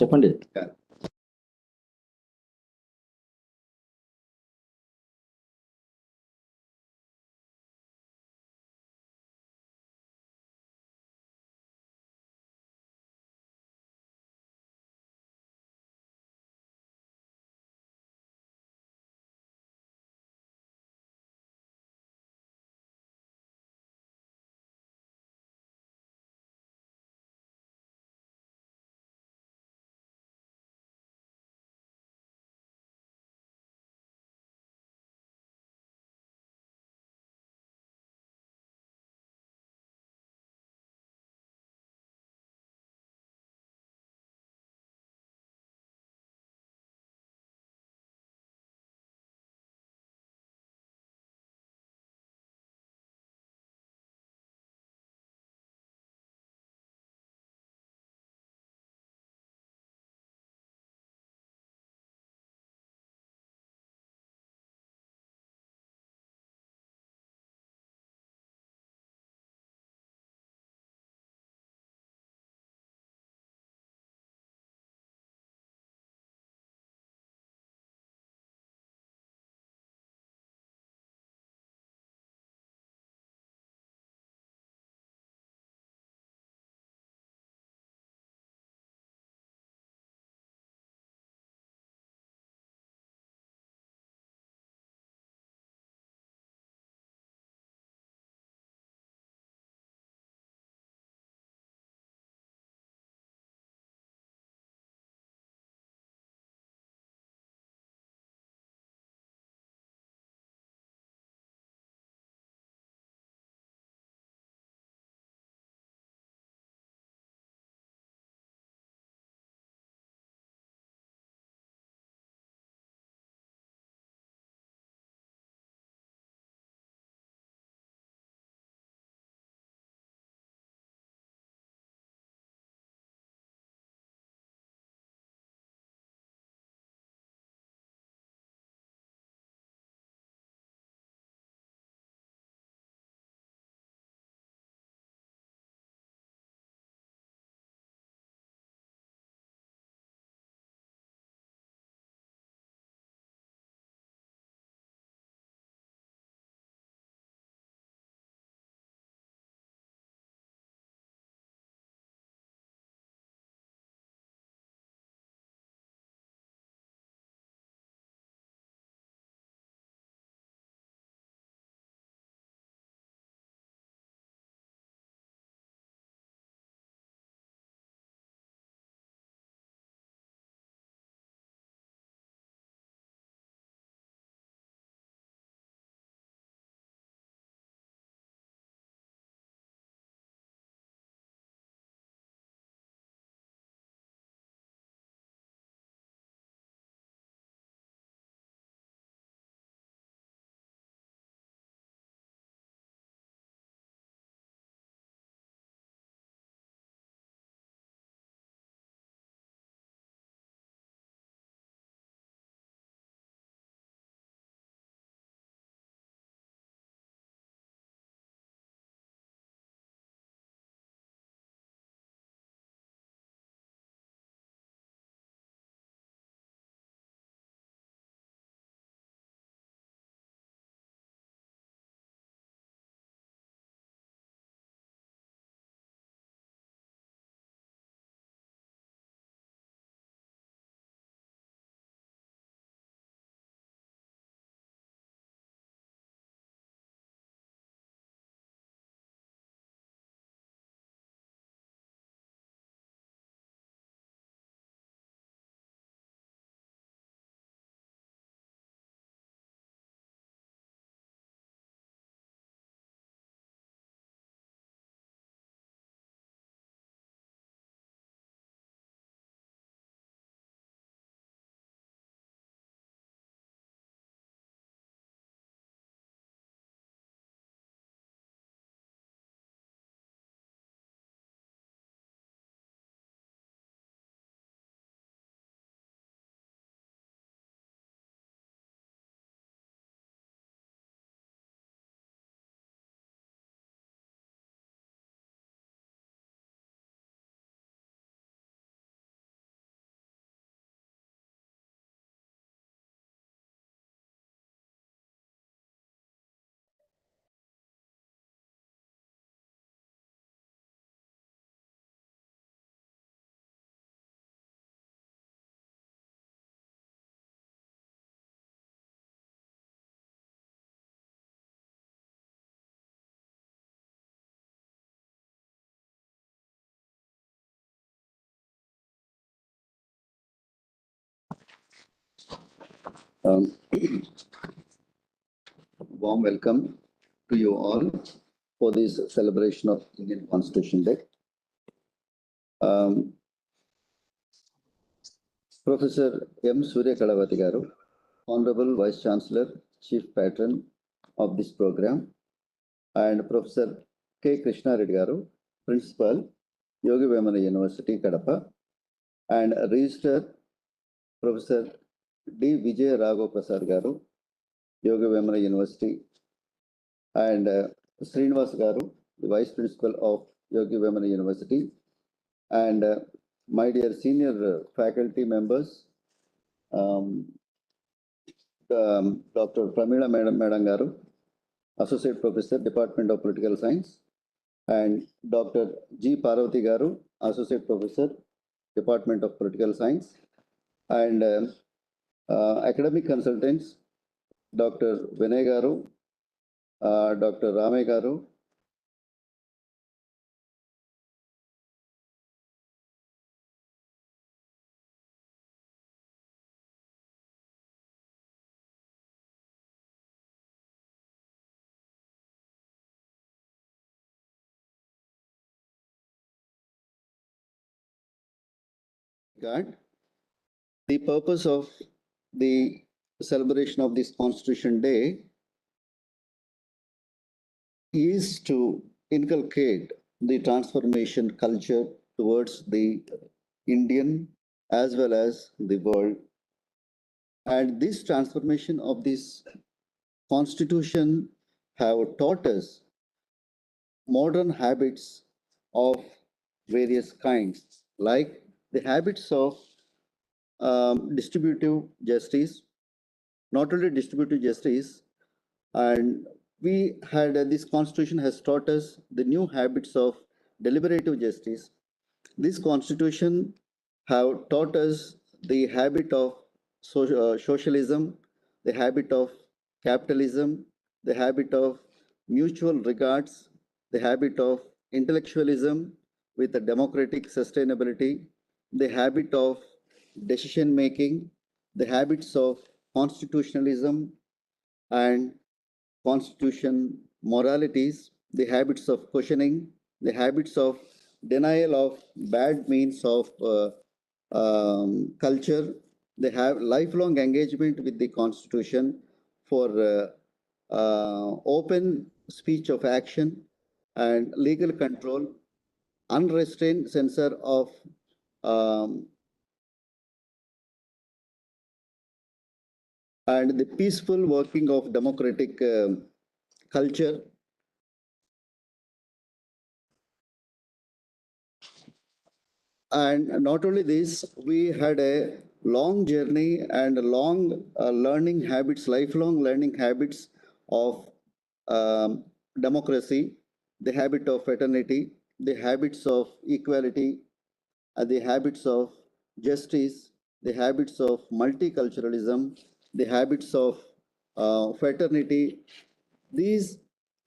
చెప్పండి. Um, Warm welcome to you all for this celebration of Indian Constitution Day. Um, Professor M. Surya Kalavati Garu, Honorable Vice Chancellor, Chief Patron of this program, and Professor K. Krishna Reddy Garu, Principal, Yogi Vemana University, Kadapa, and Register Professor D. Vijay Raghav Prasad Garu, Yogi Vemana University, and Srinivas Garu, the Vice Principal of Yogi Vemana University, and my dear senior faculty members, Dr. Pramila Madam Garu, Associate Professor, Department of Political Science, and Dr. G. Parvati Garu, Associate Professor, Department of Political Science, and academic consultants, Dr. Vinay Garu, Dr. Rame Garu, the purpose of the celebration of this Constitution Day is to inculcate the transformation culture towards the Indian as well as the world. And this transformation of this Constitution have taught us modern habits of various kinds, like the habits of distributive justice, not only distributive justice, and we had this constitution has taught us the new habits of deliberative justice. This constitution have taught us the habit of socialism, the habit of capitalism, the habit of mutual regards, the habit of intellectualism with a democratic sustainability, the habit of decision making, the habits of constitutionalism and constitution moralities, the habits of questioning, the habits of denial of bad means of culture. They have lifelong engagement with the constitution for open speech of action and legal control, unrestrained censor of and the peaceful working of democratic culture. And not only this, we had a long journey and long learning habits, lifelong learning habits of democracy, the habit of fraternity, the habits of equality, the habits of justice, the habits of multiculturalism, the habits of fraternity. These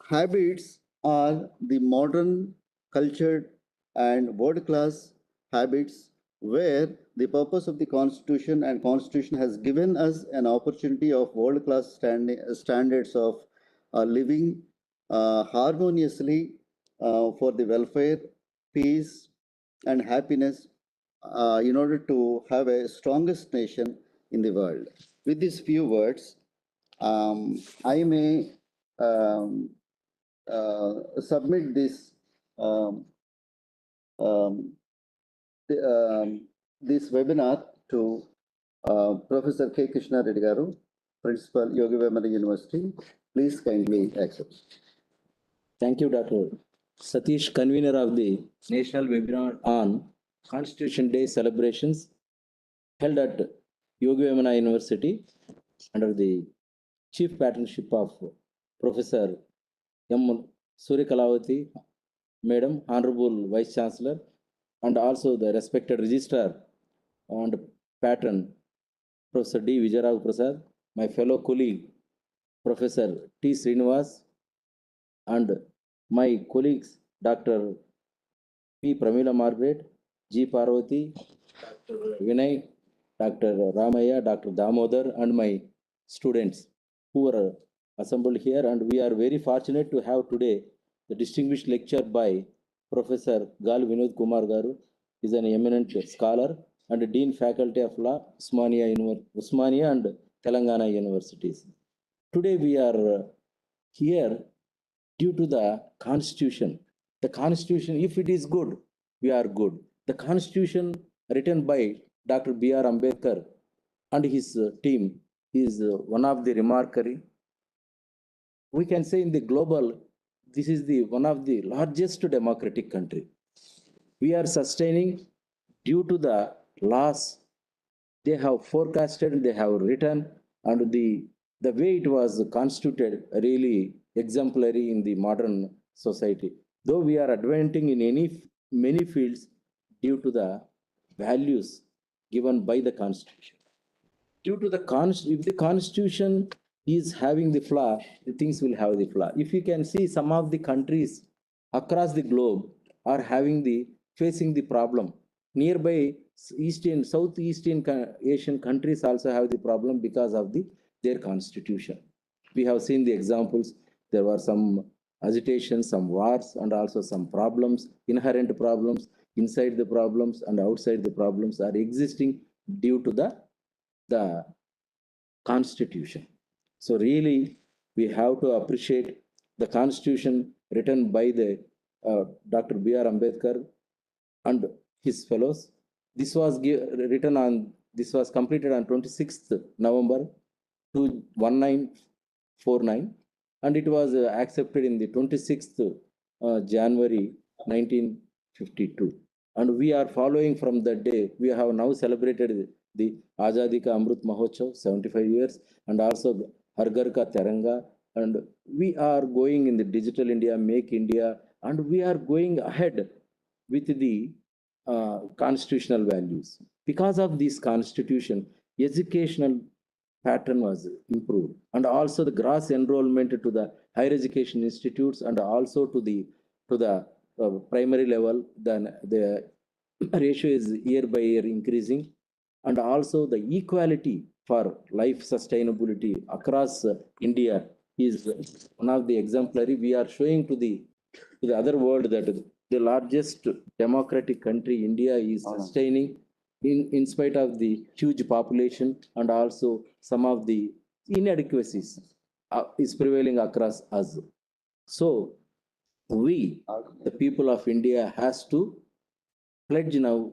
habits are the modern, cultured, and world class habits where the purpose of the constitution and constitution has given us an opportunity of world class standards of living harmoniously for the welfare, peace, and happiness in order to have a strongest nation in the world. With these few words, I may submit this um, um, this webinar to Professor K. Krishna Reddy Garu, Principal, Yogi Vemana University. Please kindly accept. Thank you, Dr. Satish, convener of the National Webinar on Constitution Day celebrations held at Yogi Vemana University under the chief patronship of Professor M. Surya Kalavati, Madam, Honorable Vice Chancellor, and also the respected Registrar and Patron, Professor D. Vijay Prasad, my fellow colleague, Professor T. Srinivas, and my colleagues, Dr. P. Pramila Margaret, G. Parvati, Dr. Vinay, Dr. Ramaya, Dr. Damodar, and my students who are assembled here, and we are very fortunate to have today the distinguished lecture by Professor Gal Vinod Kumar Garu. Is an eminent scholar and Dean Faculty of Law, Usmania and Telangana Universities. Today we are here due to the Constitution. The Constitution, if it is good, we are good. The Constitution written by Dr. B.R. Ambedkar and his team is one of the remarkable. We can say in the global, this is the one of the largest democratic country. We are sustaining due to the laws they have forecasted, they have written, and the way it was constituted really exemplary in the modern society. Though we are advancing in many fields due to the values given by the Constitution. Due to the if the Constitution is having the flaw, the things will have the flaw. If you can see, some of the countries across the globe are having the facing the problem. Nearby Southeast Asian countries also have the problem because of their constitution. We have seen the examples. There were some agitations, some wars, and also some problems, inherent problems inside the problems and outside the problems are existing due to the constitution. So really, we have to appreciate the constitution written by the Dr. B.R. Ambedkar and his fellows. This was this was completed on 26th November 1949, and it was accepted in the 26th January 1952. And we are following from that day. We have now celebrated the Azadi Ka Amrut Mahotsav, 75 years, and also Har Ghar Ka Tiranga. And we are going in the Digital India, Make India, and we are going ahead with the constitutional values. Because of this constitution, educational pattern was improved, and also the gross enrollment to the higher education institutes and also to the primary level, then the ratio is year by year increasing, and also the equality for life sustainability across India is one of the exemplary. We are showing to the other world that the largest democratic country, India, is sustaining in spite of the huge population and also some of the inadequacies is prevailing across us. So we, the people of India, has to pledge now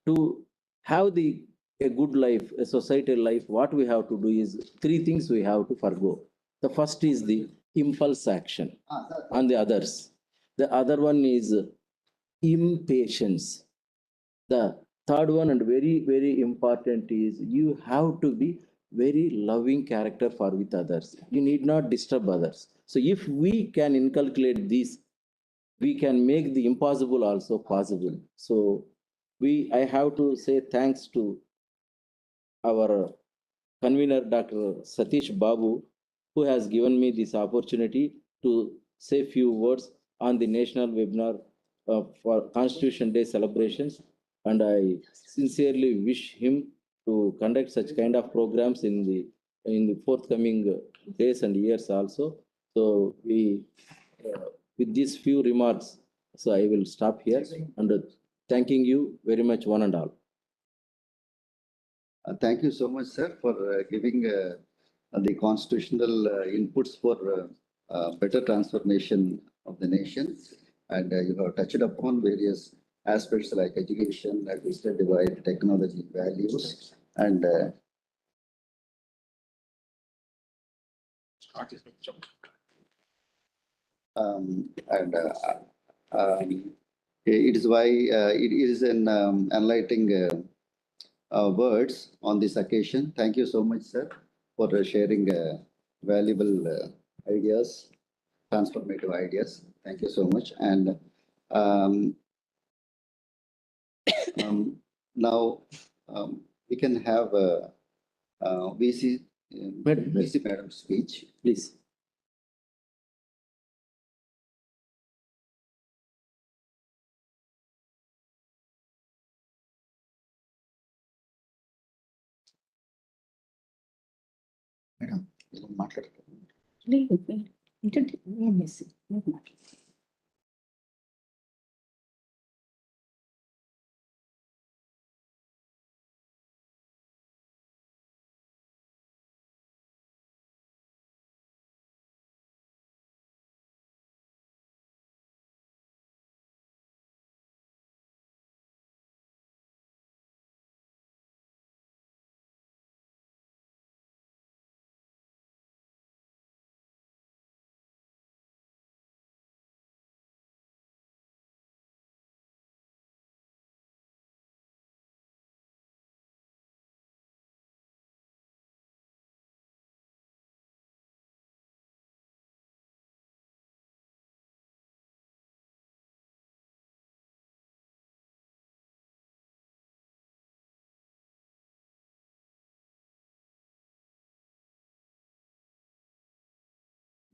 to have a good life, a societal life. What we have to do is three things we have to forgo. The first is the impulse action on the others. The other one is impatience. The third one and very, very important is you have to be very loving character for with others. You need not disturb others. So if we can inculcate this, we can make the impossible also possible. So I have to say thanks to our convener, Dr. Satish Babu, who has given me this opportunity to say few words on the national webinar for Constitution Day celebrations. And I sincerely wish him to conduct such kind of programs in the forthcoming days and years also. So with these few remarks, so I will stop here and thanking you very much, one and all. Thank you so much, sir, for giving the constitutional inputs for better transformation of the nation. And you have touched upon various aspects like education, digital divide, technology, values, and and it is why it is an enlightening words on this occasion. Thank you so much, sir, for sharing valuable ideas, transformative ideas. Thank you so much. And now we can have VC Madam speech. Please. లేదు ఏంటంటే MSc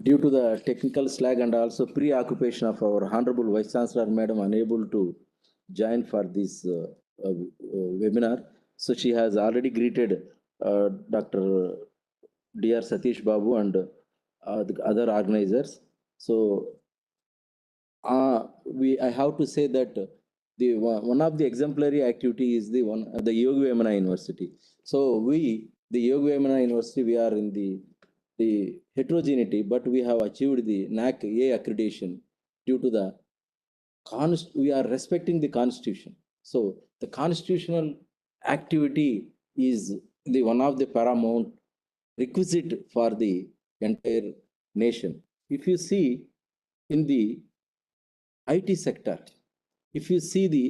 Due to the technical slag and also preoccupation of our Honorable Vice Chancellor Madam unable to join for this webinar. So she has already greeted Dr. Dr. Satish Babu and the other organizers. So I have to say that the one of the exemplary activity is the Yogi Vemana University. So the Yogi Vemana University, we are in the heterogeneity, but we have achieved the NAC A accreditation due to the we are respecting the constitution. So the constitutional activity is the one of the paramount requisite for the entire nation. If you see in the IT sector, if you see the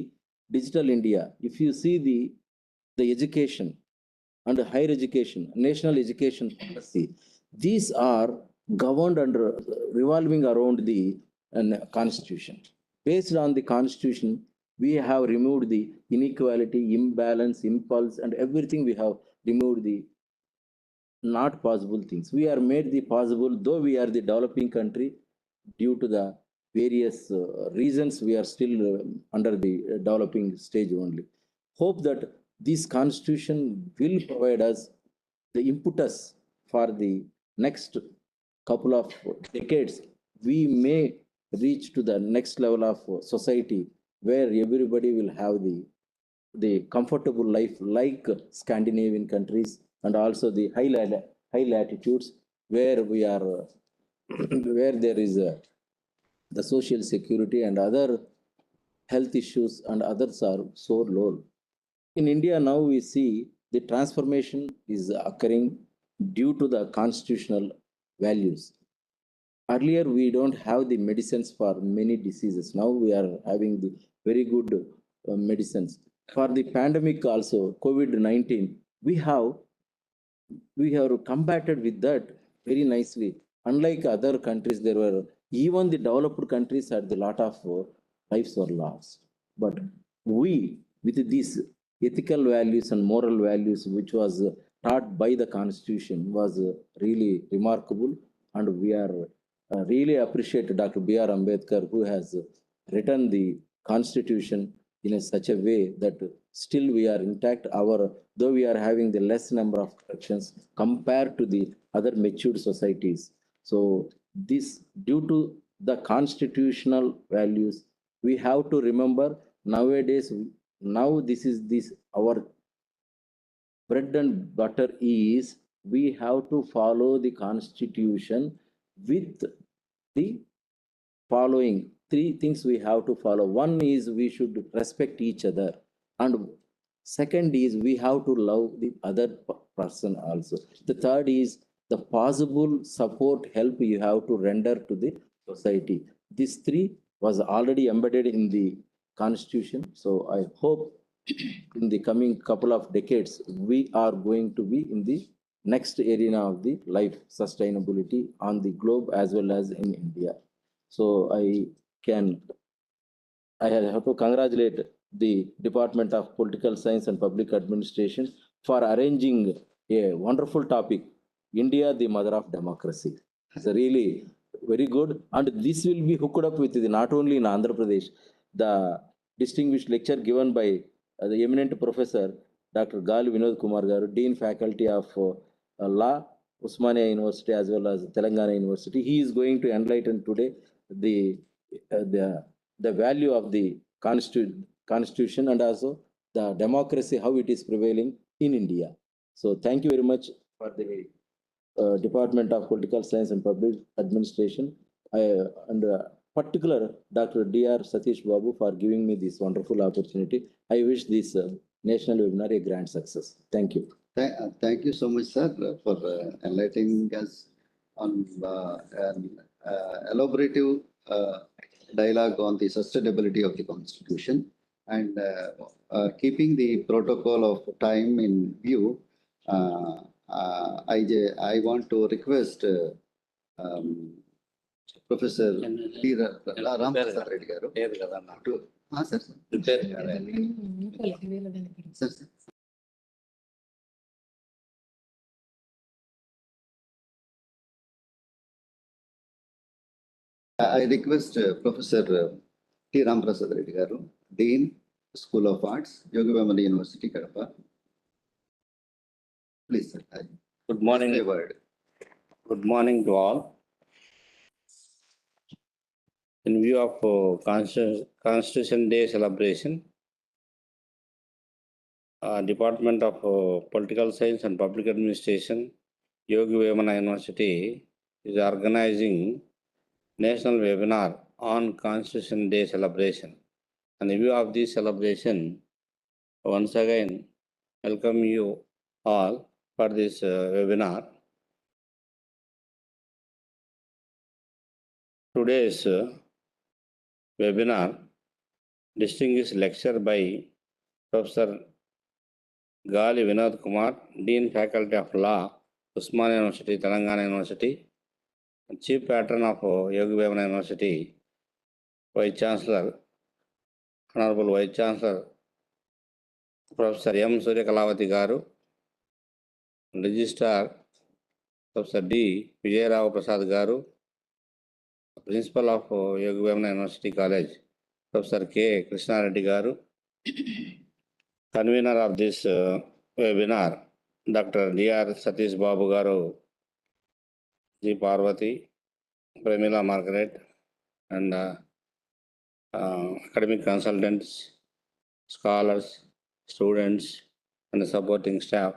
digital India, if you see the education and higher education, national education policy, these are governed under revolving around the constitution. Based on the constitution, we have removed the inequality, imbalance, impulse, and everything we have removed the not possible things. We are made the possible, though we are the developing country, due to the various reasons we are still under the developing stage only. Hope that this constitution will provide us the impetus for the next couple of decades. We may reach to the next level of society where everybody will have the comfortable life like Scandinavian countries and also the high latitudes where we are where there is the social security and other health issues and others are so low. In India now we see the transformation is occurring due to the constitutional values. Earlier we don't have the medicines for many diseases. Now we are having the very good medicines. For the pandemic also, COVID-19, we have combated with that very nicely. Unlike other countries, there were even the developed countries had the lot of lives were lost. But we, with these ethical values and moral values, which was taught by the Constitution, was really remarkable. And we are really appreciate Dr. B.R. Ambedkar, who has written the Constitution in such a way that still we are intact. Though we are having the less number of corrections compared to the other matured societies. So this, due to the constitutional values, we have to remember nowadays, now this our bread and butter is we have to follow the constitution with the following three things we have to follow. One is we should respect each other, and second is we have to love the other person also. The third is the possible support help you have to render to the society. These three was already embedded in the constitution. So I hope in the coming couple of decades we are going to be in the next arena of the life sustainability on the globe as well as in India. So I have to congratulate the Department of Political Science and Public Administration for arranging a wonderful topic, India, the mother of democracy. It's really very good. And this will be hooked up with not only in Andhra Pradesh, the distinguished lecture given by the eminent professor, Dr. Gal Vinod Kumar Garu, Dean Faculty of Law Usmania University as well as Telangana University. He is going to enlighten today the the value of the constitution and also the democracy, how it is prevailing in India. So thank you very much for the Department of Political Science and Public Administration, and particular Dr. D.R. Satish Babu for giving me this wonderful opportunity. I wish this national webinar a grand success. Thank you. Thank you so much, sir, for enlightening us on an elaborative dialogue on the sustainability of the Constitution, and keeping the protocol of time in view. I want to request Professor T. Ram Prasad Reddy garu to sir. Sir, sir. I request Professor T. Ram Prasad Reddy garu, Dean, School of Arts, Yogi Vemana University, Kadapa. Please, sir. Good morning. Say a word. Good morning to all. In view of Constitution Day celebration, Department of Political Science and Public Administration, Yogi Vemana University is organizing national webinar on Constitution Day celebration. And in view of this celebration, once again, welcome you all for this webinar. Today's webinar, distinguished lecture by Professor Gali Vinod Kumar, Dean Faculty of Law, Usmania University, Telangana University, Chief Patron of Yogi Vemana University, Vice Chancellor, Honorable Vice Chancellor, Professor M. Surya Kalavati Garu, Registrar, Professor D. Vijayarao Prasad Garu, Principal of Yogi Vemana University College, Professor K. Krishna Reddy Garu, convener of this webinar, Dr. D.R. Satish Babu Garu, G. Parvati, Premila Margaret, and academic consultants, scholars, students, and the supporting staff.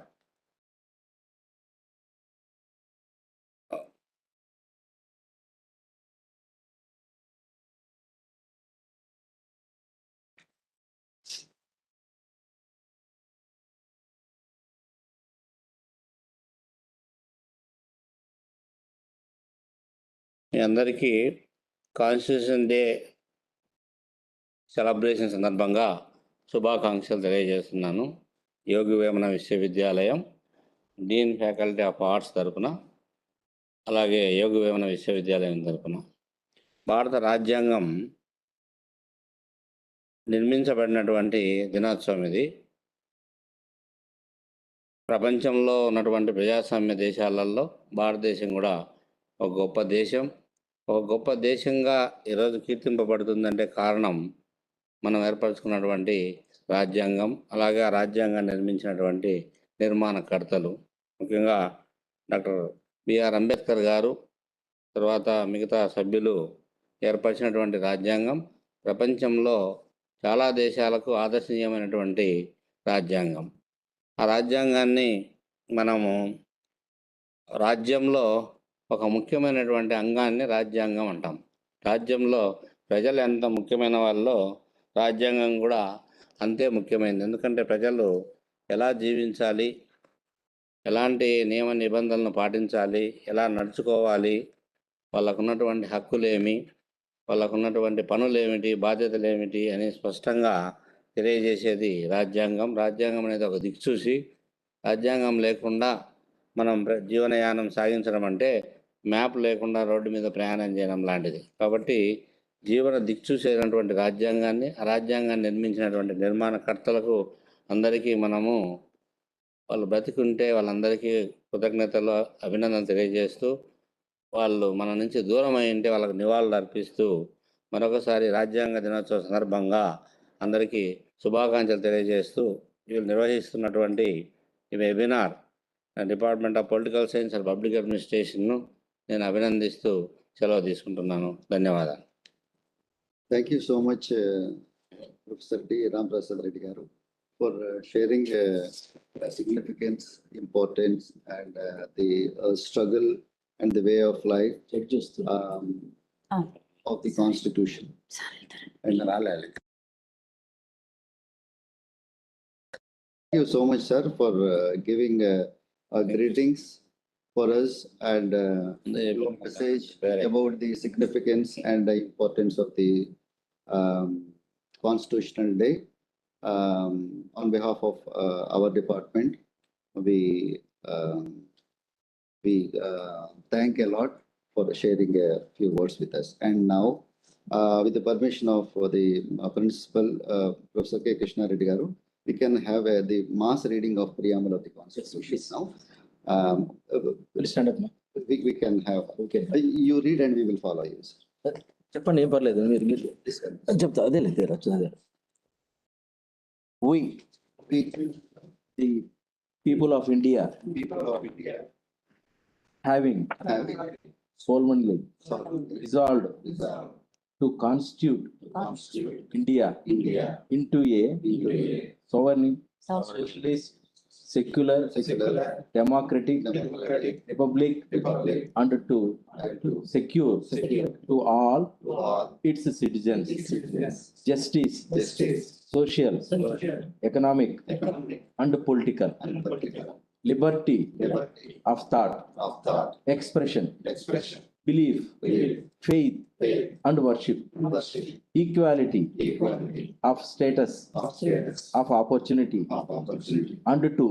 మీ అందరికీ constitution day celebration సందర్భంగా శుభాకాంక్షలు తెలియజేస్తున్నాను. యోగి వేమన విశ్వవిద్యాలయం Deen faculty of arts తరపున, అలాగే యోగి వేమన విశ్వవిద్యాలయం తరపున భారత రాజ్యాంగం నిర్మించబడినటువంటి దినోత్సవం ఇది. ప్రపంచంలో ఉన్నటువంటి ప్రజాస్వామ్య దేశాలలో భారతదేశం కూడా ఒక గొప్ప దేశం. ఒక గొప్ప దేశంగా ఈరోజు కీర్తింపబడుతుందంటే కారణం మనం ఏర్పరచుకున్నటువంటి రాజ్యాంగం, అలాగే ఆ రాజ్యాంగాన్ని నిర్మించినటువంటి నిర్మాణకర్తలు, ముఖ్యంగా డాక్టర్ బిఆర్ అంబేద్కర్ గారు, తర్వాత మిగతా సభ్యులు ఏర్పరిచినటువంటి రాజ్యాంగం ప్రపంచంలో చాలా దేశాలకు ఆదర్శనీయమైనటువంటి రాజ్యాంగం. ఆ రాజ్యాంగాన్ని మనము రాజ్యంలో ఒక ముఖ్యమైనటువంటి అంగాన్ని రాజ్యాంగం అంటాం. రాజ్యంలో ప్రజలు ఎంత ముఖ్యమైన వాళ్ళో రాజ్యాంగం కూడా అంతే ముఖ్యమైనది. ఎందుకంటే ప్రజలు ఎలా జీవించాలి, ఎలాంటి నియమ నిబంధనలను పాటించాలి, ఎలా నడుచుకోవాలి, వాళ్ళకున్నటువంటి హక్కులేమి, వాళ్ళకున్నటువంటి పనులు ఏమిటి, బాధ్యతలు ఏమిటి అని స్పష్టంగా తెలియజేసేది రాజ్యాంగం. రాజ్యాంగం అనేది ఒక దిక్సూచి. రాజ్యాంగం లేకుండా మనం జీవనయానం సాగించడం అంటే మ్యాప్ లేకుండా రోడ్డు మీద ప్రయాణం చేయడం లాంటిది. కాబట్టి జీవన దిక్సూచేటువంటి రాజ్యాంగాన్ని, ఆ రాజ్యాంగాన్ని నిర్మించినటువంటి నిర్మాణకర్తలకు అందరికీ మనము వాళ్ళు బ్రతికుంటే వాళ్ళందరికీ కృతజ్ఞతలు, అభినందన తెలియజేస్తూ, వాళ్ళు మన నుంచి దూరం అయి ఉంటే వాళ్ళకు నివాళులు అర్పిస్తూ మరొకసారి రాజ్యాంగ దినోత్సవ సందర్భంగా అందరికీ శుభాకాంక్షలు తెలియజేస్తూ వీళ్ళు నిర్వహిస్తున్నటువంటి ఈ webinar department of political science and public అడ్మినిస్ట్రేషన్ను నేను అభినందిస్తూ సెలవు తీసుకుంటున్నాను. ధన్యవాదాలు. Thank you so much, Professor D. Ramprasad Reddy Garu, for sharing the significance, importance, and the struggle and the way of life check చేస్తున్నా. of the Constitution. And thank you so much, sir, for giving greetings for us and your message about the significance and the importance of the Constitutional Day. On behalf of our department, we thank a lot for sharing a few words with us. And now, with the permission of the principal, Professor K. Krishna Reddy Garu, we can have the mass reading of preamble of the Constitution now. Will stand up, ma'am. We can have, Okay. You read and we will follow you, sir. చెప్పండి, ఏం పర్లేదు, మీరు చెప్తా. అదే అదే. We, the people of India, having solemnly resolved to constitute India into a sovereign, socialist, secular, democratic republic, and to secure to all its citizens justice, social, economic, and political liberty of thought, expression, belief, faith, and worship, equality of status, of opportunity, and to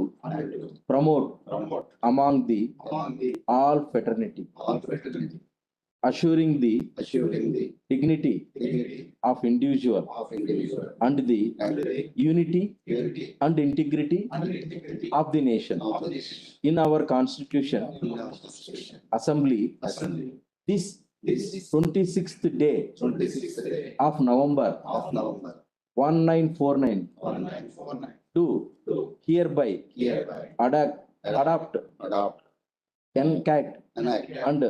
promote among the all fraternity, assuring the dignity of individual and the unity and integrity of the nation. In our Constitution Assembly, this 26th day of November 1949 do hereby adopt, enact, and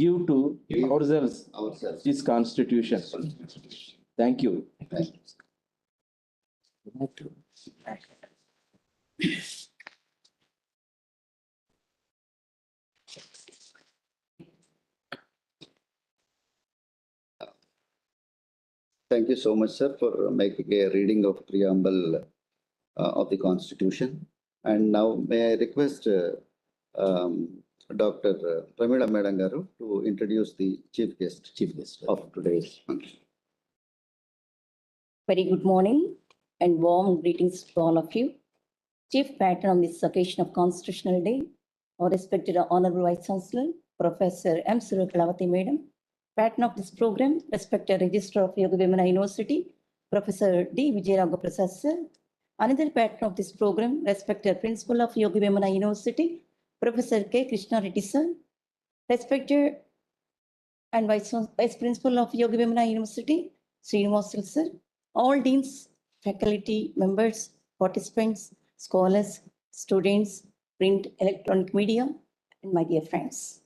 give to ourselves this Constitution. Thank you. Thank you so much, sir, for making a reading of preamble of the Constitution. And now may I request Dr. Pramila Madam Garu to introduce the chief guest of today's function. Very good morning and warm greetings to all of you. Chief Patron on this occasion of Constitutional Day, our respected Honorable Vice Chancellor, Professor M. Surakalavati Madam, Patron of this program, respected Registrar of Yoga Vimana University, Professor D. Vijayaragha Prasad Sir, another Patron of this program, respected Principal of Yoga Vimana University, Professor K. Krishna Reddy Sir, respected and Vice Principal of Yoga Vimana University, Srinivas Sir, all deans, faculty members, participants, scholars, students, print, electronic media, and my dear friends.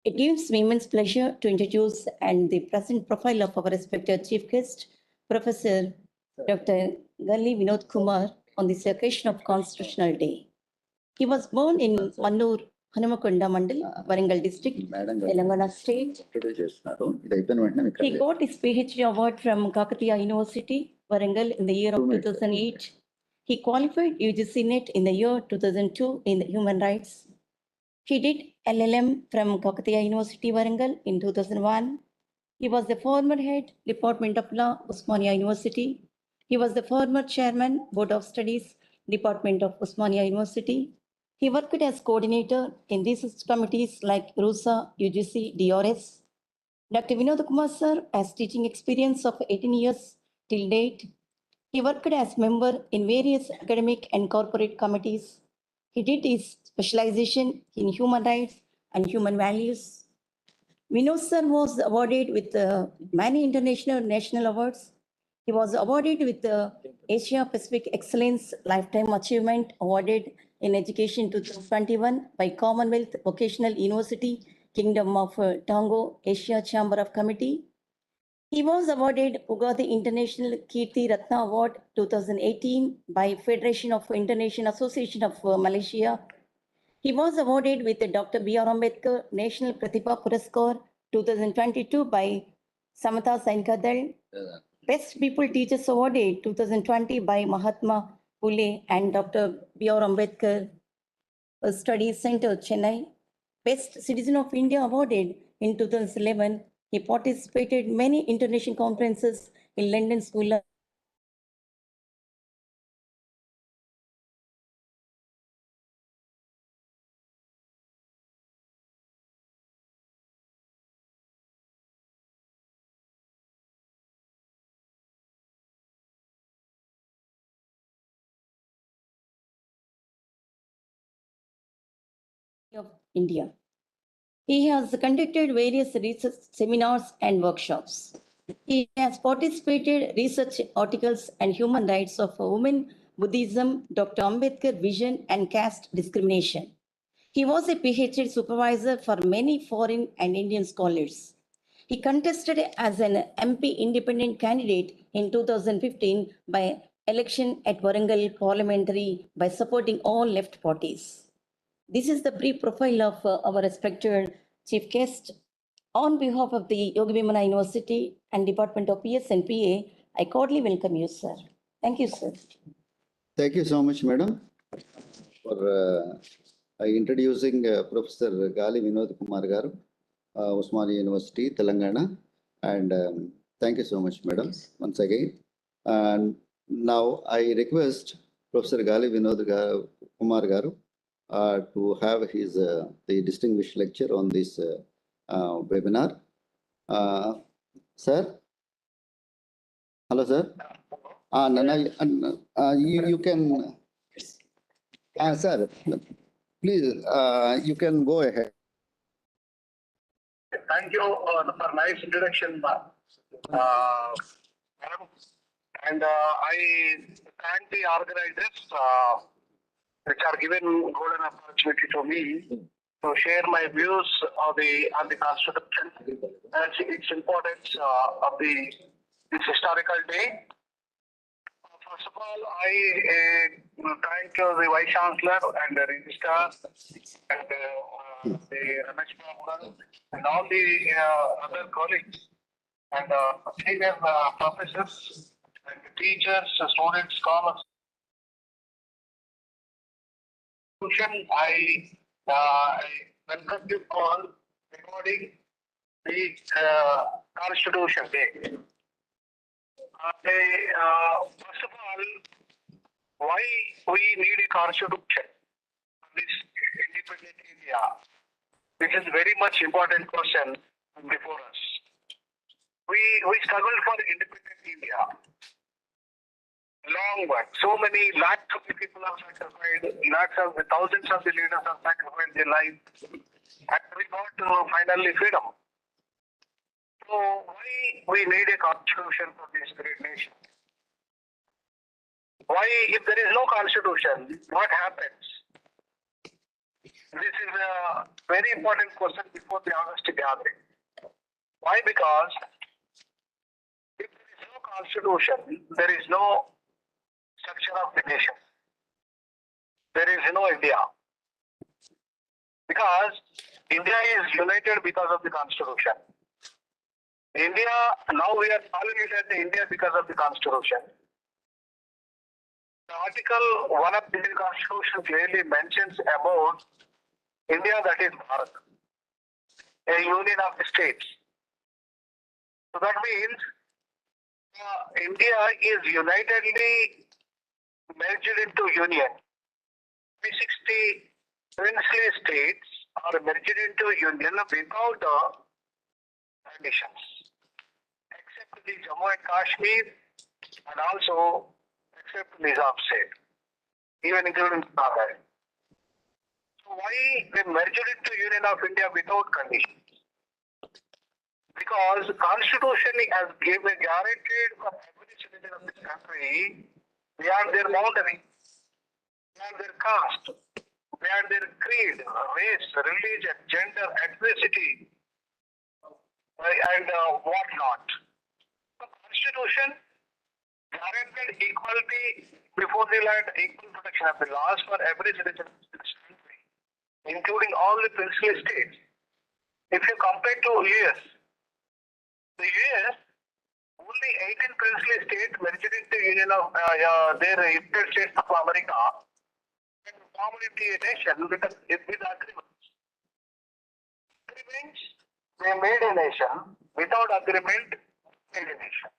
It gives me immense pleasure to introduce and the present profile of our respected chief guest, Professor Dr. Galli Vinod Kumar, on this occasion of Constitutional Day. He was born in Mannur, Hanamakonda Mandal, Warangal district, Telangana state. He got his PhD award from Kakatiya University, Warangal in the year of 2008. He qualified UGC NET in the year 2002 in human rights. He did LLM from Kakatiya University, Warangal in 2001. He was the former head, Department of Law, Osmania University. He was the former chairman, Board of Studies, Department of Osmania University. He worked as coordinator in research committees like RUSA, UGC, DRS. Dr. Vinod Kumar Sir has teaching experience of 18 years till date. He worked as member in various academic and corporate committees. He did his specialization in human rights and human values. Vinod Sir was awarded with many international and national awards. He was awarded with Asia Pacific Excellence Lifetime Achievement awarded in Education 2021 by Commonwealth Vocational University, Kingdom of Tonga, Asia Chamber of Committee. He was awarded Ugadi International Kirti Ratna Award 2018 by Federation of Indonesian Association of Malaysia. He was awarded with the Dr. B.R. Ambedkar National Pratibha Puraskar 2022 by Samatha Sainkadal. Best People Teachers awarded 2020 by Mahatma Phule and Dr. B.R. Ambedkar Studies Center, Chennai. Best Citizen of India awarded in 2011. He participated many international conferences in London School of India. He has conducted various research seminars and workshops. He has participated research articles and human rights of women, Buddhism, Dr. Ambedkar vision and caste discrimination. He was a PhD supervisor for many foreign and Indian scholars. He contested as an MP independent candidate in 2015 by election at Warangal parliamentary by supporting all left parties. This is the brief profile of our respected chief guest. On behalf of the Yogi Vimana University and Department of PS and PA, I cordially welcome you, sir. Thank you, sir. Thank you so much, madam, for introducing Professor Gali Vinod Kumar Garu, Usmania University, Telangana. And thank you so much, madam, once again. And now I request Professor Gali Vinod Kumar Garu to have his the distinguished lecture on this webinar. Sir? Hello, sir. You can, sir, please, you can go ahead. Thank you for nice introduction, madam. And I thank the organizers which are given golden opportunity to me to share my views on the Constitution and its importance of this historical day. First of all, I thank the Vice Chancellor and the Registrar and the Ramesh Babu and all the other colleagues and senior professors and teachers, students, scholars. I welcome you all recording the Constitution Day. First of all, why we need a constitution in this independent India? This is very much important question before us. We struggled for independent India. Long one. So many lakhs of the people have sacrificed, thousands of the leaders have sacrificed their life, and we got finally freedom. So why we need a constitution for this great nation? Why, if there is no constitution, what happens? This is a very important question before the August gathering. Why? Because if there is no constitution, there is no structure of the nation. There is no India. Because India is united because of the constitution. India, now we are calling it as India because of the constitution. The article 1 of the Indian Constitution clearly mentions about India, that is Bharat, a union of the states. So that means India is unitedly merged into union. 360 princely states are merged into union without conditions, except the Jammu and Kashmir and also except Nizam state, even including Nagaland. So why they merged into Union of India without conditions? Because the Constitution has given guaranteed for every citizen of this country beyond their boundary, beyond their caste, beyond their creed, race, religion, gender, ethnicity, and whatnot. The Constitution guaranteed equality before the land, equal protection of the laws for every citizen of this country, including all the princely states. If you compare to US, the US, only 18 princely states merged into Union of their United States of America and formed into a nation with agreements. Agreements, they made a nation. Without agreement, made a nation.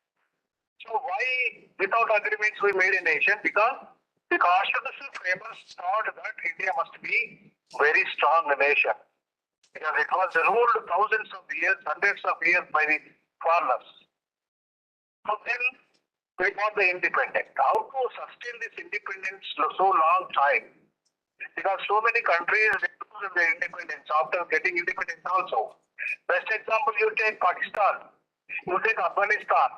So why without agreements we made a nation? Because the constitutional framers thought that India must be very strong nation. Because it was ruled thousands of years, hundreds of years by the foreigners. So then we got the independence. How to sustain this independence so long time? Because so many countries lose their independence after getting independence also. Best example, you take Pakistan, you take Afghanistan,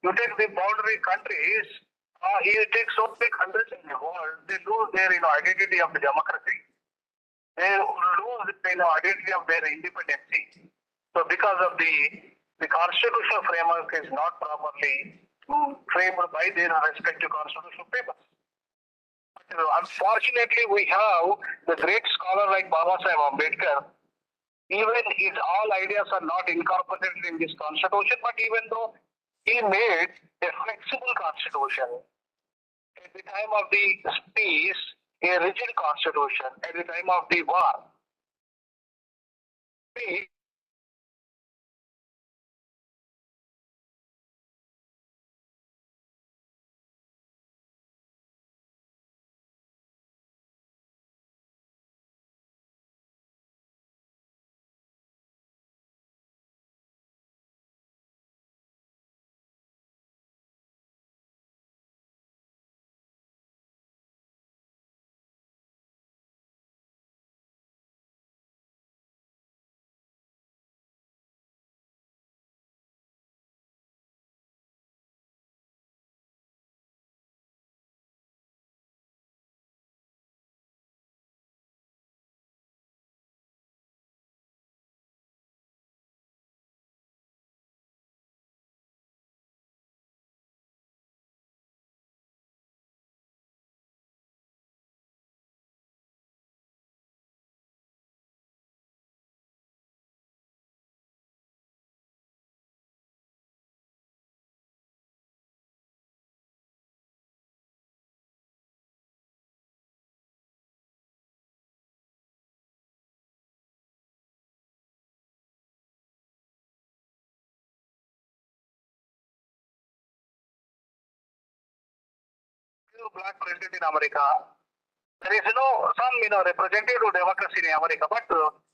you take the boundary countries, you take so many countries in the world, they lose their identity of the democracy. They lose identity of their independence. So because of the constitutional framework is not properly framed by their respective constitutional papers. Unfortunately, we have the great scholar like Baba Sahib Ambedkar. Even his all ideas are not incorporated in this constitution, but even though he made a flexible constitution, at the time of the peace, a rigid constitution, at the time of the war, peace, black president in America. There is some representative democracy in America, but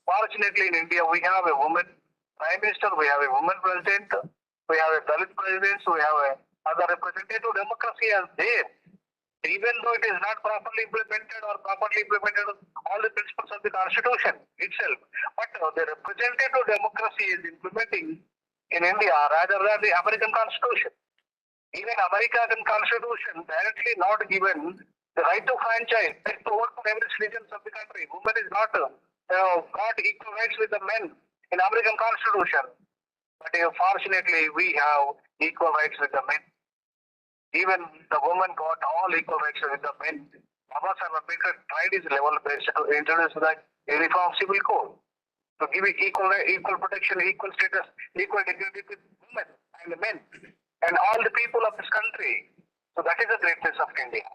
fortunately in India we have a woman prime minister, we have a woman president, we have a Dalit president, we have a other representative democracy as there. Even though it is not properly implemented or properly implemented all the principles of the constitution itself, but the representative democracy is implementing in India rather than the American constitution. Even American constitution directly not given the right to franchise, right to vote for every citizen of the country. Women is not got equal rights with the men in American constitution. But fortunately, we have equal rights with the men. Even the women got all equal rights with the men. Baba Sahib Ambedkar tried his level best to introduce the Uniform Civil Code to give equal protection, equal status, equal dignity to women and men and all the people of this country. So that is the greatness of India.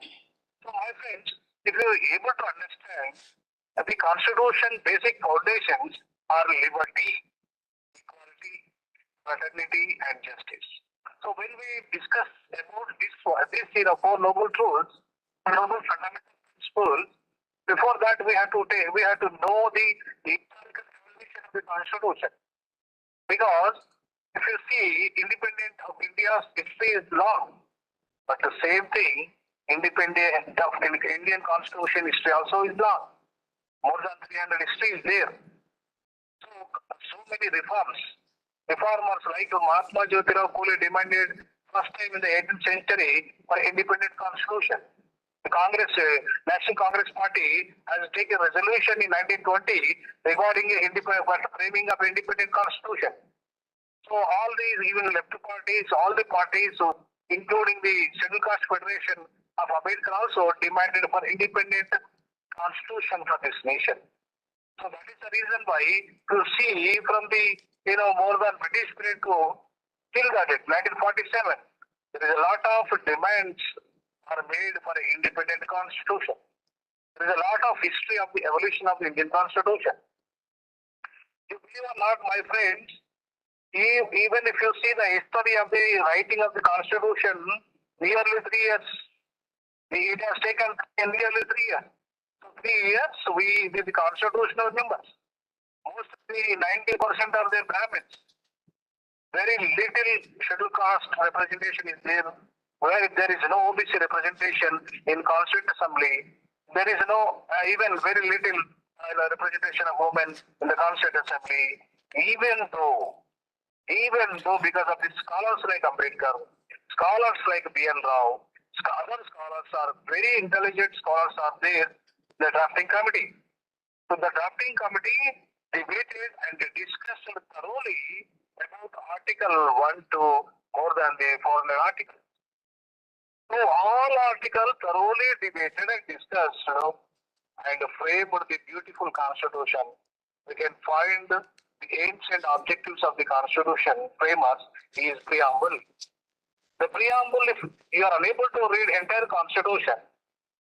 So my friends, if you are able to understand that the Constitution basic foundations are liberty, equality, fraternity and justice. So when we discuss about these four noble truths, noble fundamental principles, before that we have to know the historical evolution of the Constitution. Because if you see, independent of India's history is long, but the same thing, independent of Indian Constitution history also is long. More than 300 history is there. So many reformers like Mahatma Jyotirao Phule demanded first time in the 18th century for independent constitution. The Congress, National Congress Party has taken a resolution in 1920 regarding framing of independent constitution. So all these, even left parties, all the parties, so including the Scheduled Caste Federation of Ambedkar also demanded for independent constitution for this nation. So that is the reason why to see from the, more than British period to till that 1947, there is a lot of demands are made for an independent constitution. There is a lot of history of the evolution of the Indian constitution. You believe or not, my friends, even if you see the history of the writing of the constitution, nearly 3 years, it has taken nearly 3 years. So 3 years, we did the constitutional members. Mostly 90% are their Brahmins. Very little scheduled caste representation is there. Where there is no OBC representation in Constituent Assembly, there is no even very little representation of women in the Constituent Assembly. Even though because of the scholars like Ambedkar, scholars like B.N. Rao, other scholars are very intelligent scholars are there in the drafting committee. So the drafting committee debated and discussed thoroughly about Article 1 to more than the 400 articles. So all articles thoroughly debated and discussed and framed the beautiful constitution. We can find the aims and objectives of the constitution framers is preamble. The preamble, if you are unable to read entire constitution,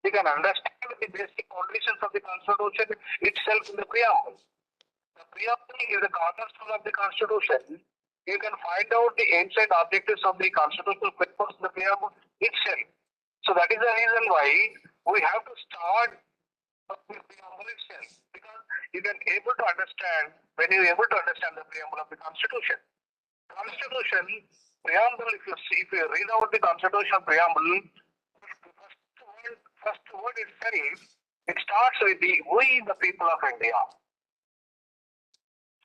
you can understand the basic conditions of the constitution itself in the preamble. The preamble is the cornerstone of the constitution. You can find out the aims and objectives of the constitutional purpose in the preamble itself. So that is the reason why we have to start with the preamble itself, because you can able to understand when you are able to understand the preamble of the constitution. Constitution preamble, if you read out the constitution preamble, first word itself, it starts with the we the people of India.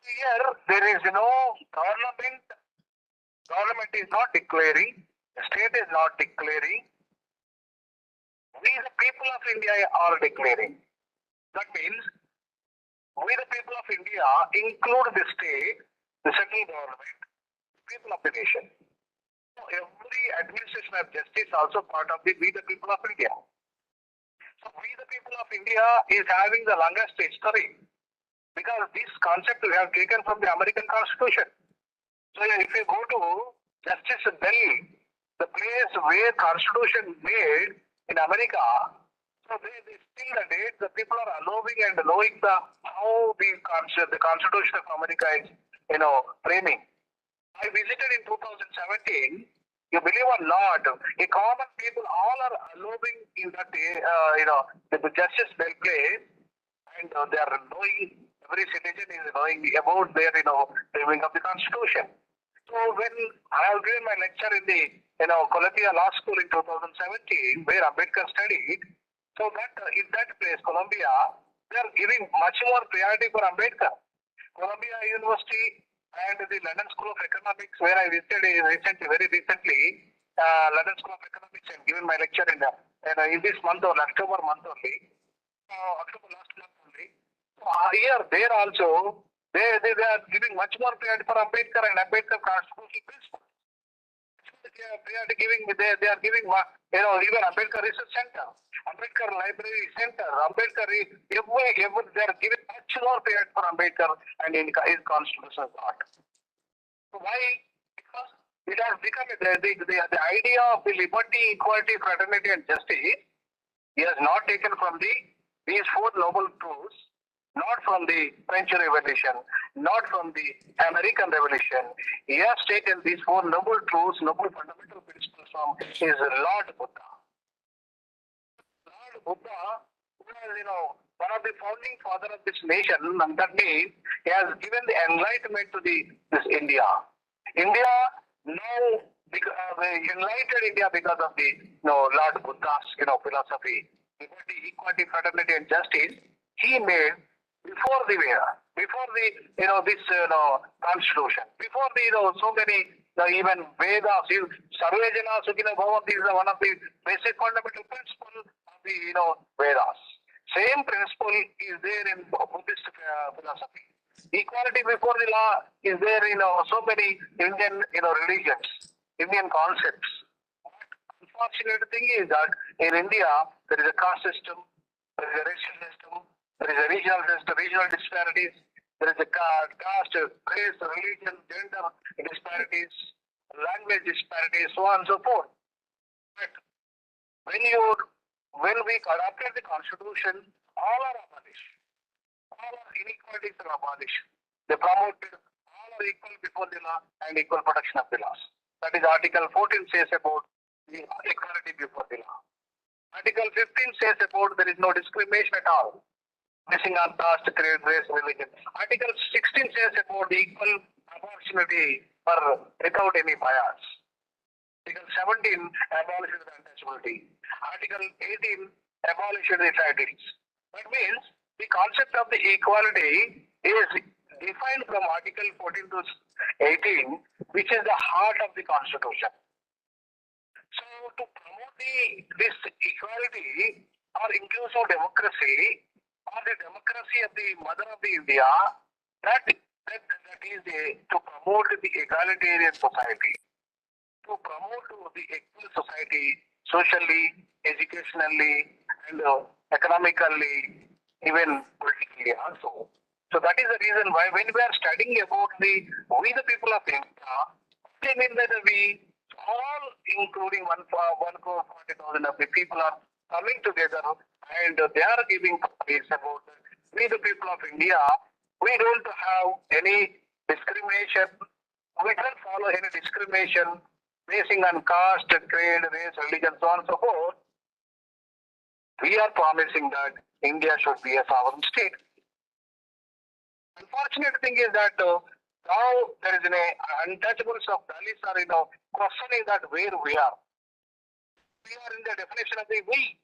Here there is no government. Government is not declaring. The state is not declaring. We the people of India are declaring. That means we the people of India include the state, the central government, the people of the nation. So every administration of justice also part of the we the people of India. So we the people of India is having the longest history, because this concept we have taken from the American Constitution. So if you go to Justice Bell, the place where Constitution made in America, so they still the date the people are allowing and knowing how the Constitution of America is framing. I visited in 2017. You believe or not, a common people all are allowing in that the Justice Bell place, and they are knowing. Every citizen is knowing about their, framing of the Constitution. So when I have given my lecture in the, Columbia Law School in 2017, where Ambedkar studied, so that in that place, Columbia, they are giving much more priority for Ambedkar. Columbia University and the London School of Economics, where I visited very recently, London School of Economics, and given my lecture in this month or October month only, October last month only. Here, there also, they are giving much more priority for Ambedkar and Ambedkar constitutional principles. They are giving even Ambedkar Research Center, Ambedkar Library Center, Ambedkar, they are giving much more priority for Ambedkar and in his constitutional thought. So why? Because it has become the idea of the liberty, equality, fraternity, and justice. He has not taken from these four noble truths. Not from the French Revolution, not from the American Revolution. He has taken these four noble truths, noble fundamental principles from his Lord Buddha. Lord Buddha, who is, one of the founding father of this nation, and that means he has given the enlightenment to this India. India now, the enlightened India because of the Lord Buddha's philosophy, liberty, equality, fraternity, and justice. He made before the Constitution, before the so many even Vedas, Sarvejana Sukhina Bhavanti is one of the basic fundamental principles of the Vedas. Same principle is there in Buddhist philosophy. Equality before the law is there in so many Indian religions, Indian concepts. Unfortunate thing is that in India there is a caste system, there is a racial system, there is a regional system, regional disparities, there is a caste, race, religion, gender disparities, language disparities, so on and so forth. But when we adopted the constitution, all are abolished. All our inequalities are abolished. They promoted all are equal before the law and equal protection of the laws. That is Article 14 says about the equality before the law. Article 15 says about there is no discrimination at all, basing on caste, creed, race, religion. Article 16 says about the equal opportunity without any bias. Article 17 abolishes the untouchability. Article 18 abolishes the titles. That means the concept of the equality is defined from Article 14 to 18, which is the heart of the Constitution. So to promote this equality or inclusive democracy or the democracy of the mother of the India, that is to promote the egalitarian society, to promote the equal society socially, educationally, and economically, even politically also. So that is the reason why when we are studying about we the people of India, they mean that we all, including 1,40,000 of the people are coming together and they are giving praise about we the people of India. We don't have any discrimination. We don't follow any discrimination basing on caste, creed, race, religion, so on and so forth. We are promising that India should be a sovereign state. Unfortunate thing is that now there is an untouchables of Dalits are questioning that where we are. We are in the definition of the we.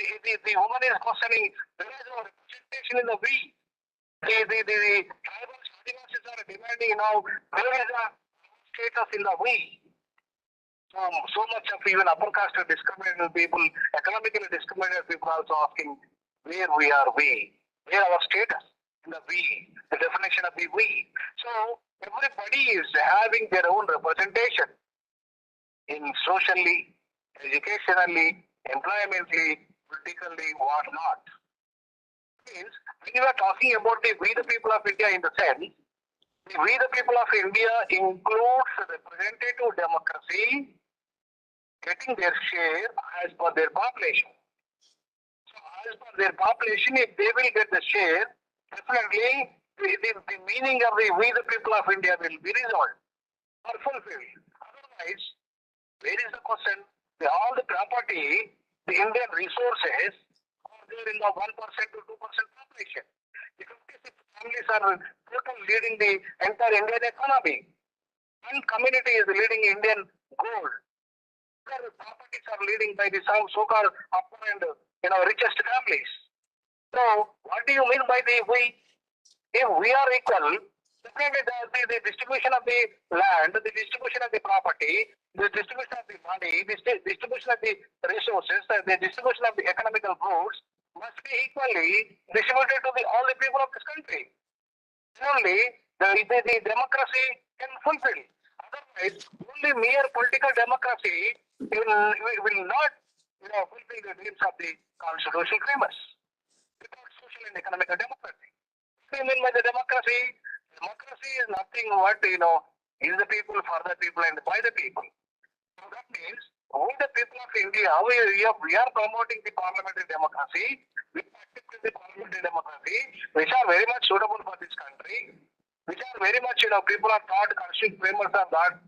The woman is questioning there is no representation in the we. The tribal Adivasis are demanding now where is the status in the we. So much of even upper caste discriminated people, economically discriminated people also asking where we are we, where our status in the we, the definition of the we. So everybody is having their own representation in socially, educationally, employmentally, politically, whatnot. Means when you are talking about the we the people of India in the sense, the we the people of India includes representative democracy getting their share as per their population. So as per their population, if they will get the share, definitely the meaning of the we the people of India will be resolved or fulfilled. Otherwise, where is the question? All the property, the Indian resources are there in the 1% to 2% population. The 56 families are total leading the entire Indian economy. One community is leading Indian gold. Other properties are leading by the so-called upper and richest families. So, what do you mean by the we? If we are equal, definitely the distribution of the land, the distribution of the property, the distribution of the money, the distribution of the resources, the distribution of the economical goods must be equally distributed to all the people of this country. Only the democracy can fulfill. Otherwise, only mere political democracy will not fulfill the dreams of the constitutional framers without social and economical democracy. What do you mean by the democracy? Democracy is nothing but is the people, for the people, and by the people. So that means we the people of India, we are promoting the parliamentary democracy. We practice the parliamentary democracy, which are very much suitable for this country, which are very much people are taught, constitutional framers are taught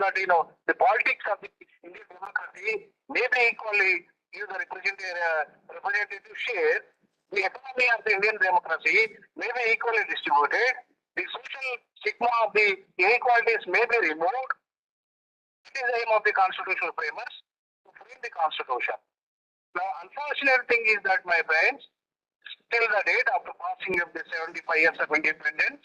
that the politics of the Indian democracy may be equally use the representative share. The economy of the Indian democracy may be equally distributed. The social stigma of the inequalities may be removed. That is the aim of the constitutional framers to frame the constitution. Now, unfortunate thing is that, my friends, till the date after passing of the 75 years of independence,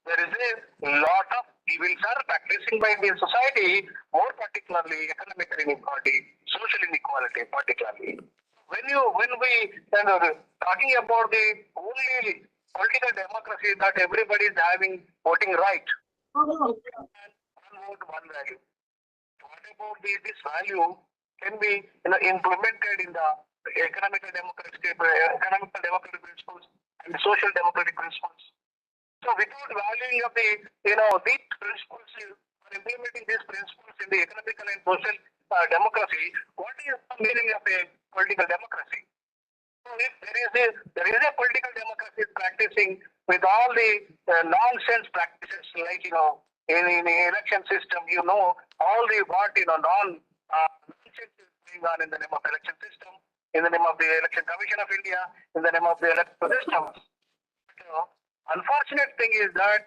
there is a lot of evils are practicing by the society, more particularly economic inequality, social inequality, particularly. When we talking about the only political democracy that everybody is having voting right, and one vote, one value. What about this value can be implemented in the economical democratic principles and social democratic principles? So without valuing of the, these principles or implementing these principles in the economical and social democracy, what is the meaning of a political democracy? So if there is a political democracy practicing with all the nonsense practices like, in the election system, all the what, nonsense is going on in the name of election system, in the name of the Election Commission of India, in the name of the election system. Unfortunate thing is that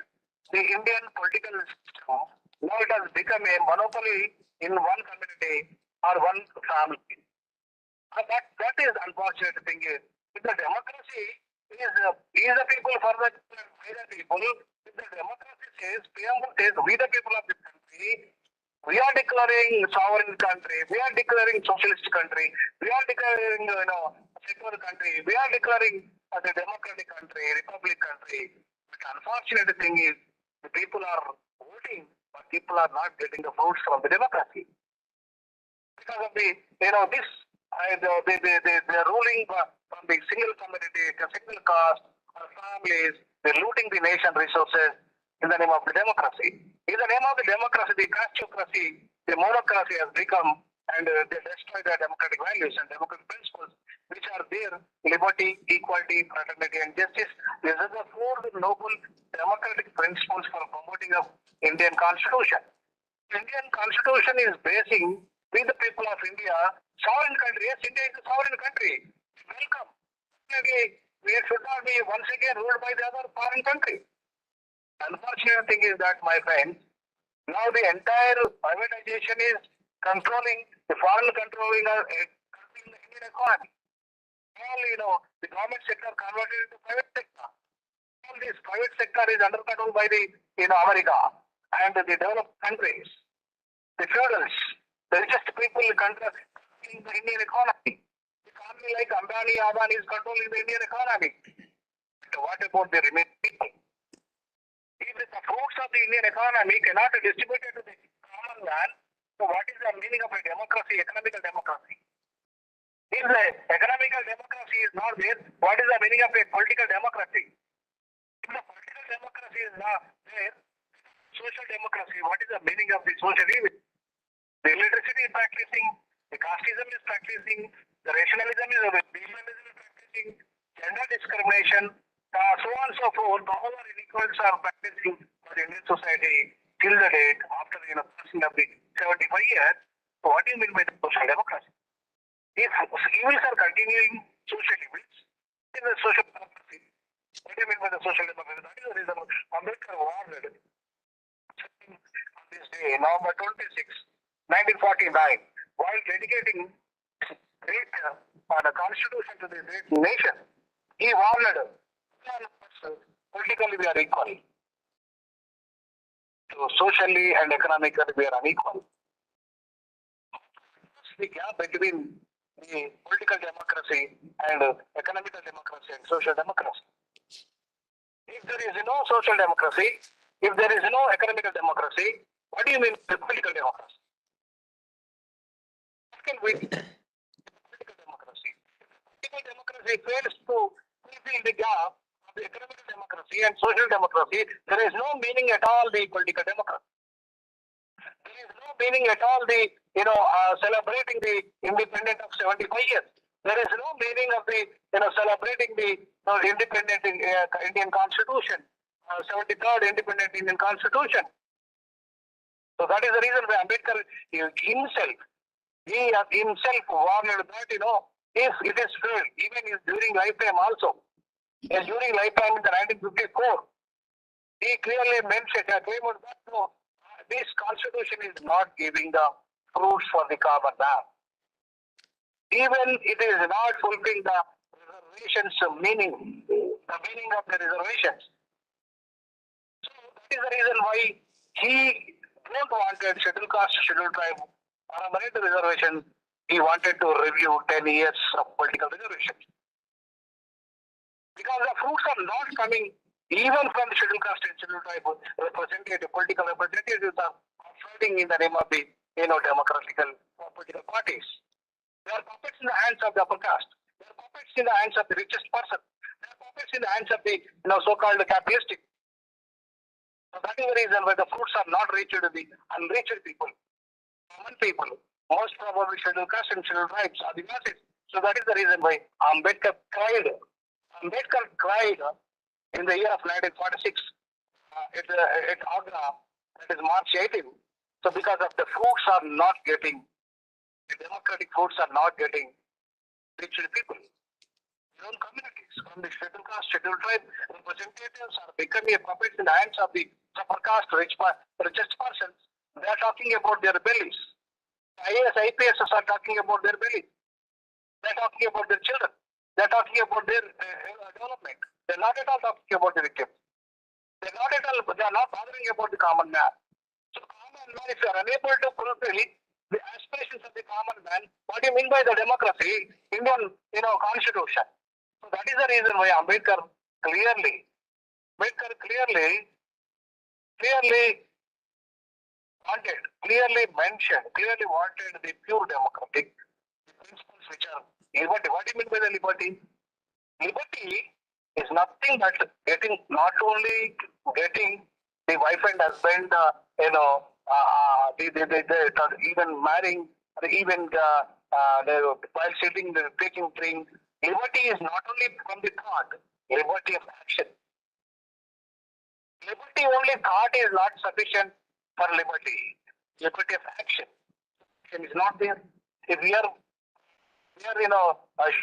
the Indian political system now it has become a monopoly in one community or one family. That is unfortunate thing is if the democracy is the people for the by the people. If the democracy says preamble says we the people of this country, we are declaring sovereign country, we are declaring socialist country, we are declaring secular country, we are declaring the democratic country, republic country. But unfortunate thing is the people are voting, but people are not getting the votes from the democracy because of the this the ruling from the single community, the single caste or families, they're looting the nation resources in the name of the democracy. In the name of the democracy, the casteocracy, the monocracy has become, and they destroy their democratic values and democratic principles, which are there: liberty, equality, fraternity, and justice. These are the four noble democratic principles for promoting of Indian Constitution. Indian Constitution is basing with the people of India, sovereign country. Yes, India is a sovereign country. Welcome. We should not be once again ruled by the other foreign country. Unfortunate thing is that, my friends, now the entire privatization is controlling the foreign controlling the Indian economy. All the government sector converted into private sector. All this private sector is under control by the America and the developed countries, the feudals, the richest people controlling the Indian economy. The economy like Ambani, Adani is controlling the Indian economy. But what about the remaining people? If the fruits of the Indian economy cannot be distributed to the common man, so what is the meaning of a democracy, economical democracy? If the economical democracy is not there, what is the meaning of a political democracy? If the political democracy is not there, social democracy, what is the meaning of the social evil? The illiteracy is practicing, the casteism is practicing, the racialism is practicing, gender discrimination, so on and so forth. All our inequalities are practicing for the Indian society till the date after passing of the 75 years. So what do you mean by the social democracy? If evils are continuing, social evils, in the social democracy, what do you mean by the social democracy? That is the reason Ambedkar warned on this day, November 26, 1949, while dedicating great the constitution to this great nation, he warned, politically we are equal, so socially and economically we are unequal. The gap between the political democracy and economical democracy and social democracy. If there is no social democracy, if there is no economical democracy, what do you mean by political democracy? What can we political democracy? Political democracy fails to fulfill the gap of the economical democracy and social democracy. There is no meaning at all the political democracy. There is no meaning at all the celebrating the independence of 75 years. There is no meaning of the celebrating the independent Indian Constitution, 73rd independent Indian Constitution. So that is the reason why Ambedkar himself warned that if it is failed, even during lifetime also, during lifetime in the 1954, he clearly mentioned that this constitution is not giving the fruits for the common man. Even it is not fulfilling the reservations meaning, the meaning of the reservations. So is the reason why he don't wanted scheduled caste, scheduled tribe, or a merit reservation. He wanted to review 10 years of political reservation. Because the fruits are not coming even from the scheduled caste and scheduled tribe representative, political representatives are floating in the name of the democratical political parties. They are puppets in the hands of the upper caste. They are puppets in the hands of the richest person. They are puppets in the hands of the so-called capitalistic. So that is the reason why the fruits are not reached to the unreached people, common people, most probably scheduled caste and scheduled tribes are the masses. So that is the reason why Ambedkar cried. Ambedkar cried in the year of 1946 at Agra, that is March 18. So because of the fruits are not getting, the democratic fruits are not getting reached to people. Their own communities from the scheduled caste, scheduled tribe representatives are becoming puppets in the hands of the upper caste, richest persons. They are talking about their bellies. IAS, IPS are talking about their bellies. They are talking about their children. They are talking about their development. They are not at all talking about the victims. They are not at all. They are not bothering about the common man. So common man, if you are unable to fulfill the aspirations of the common man, what do you mean by the democracy? Indian, constitution. So that is the reason why Ambedkar clearly wanted, clearly mentioned, clearly wanted the pure democratic principles which are liberty. What do you mean by the liberty? Liberty is nothing but not only getting the wife and husband, even marrying, or even while sitting, taking drink. Liberty is not only from the thought, liberty of action. Liberty only thought is not sufficient for liberty. Liberty of action. Action is not there. If we are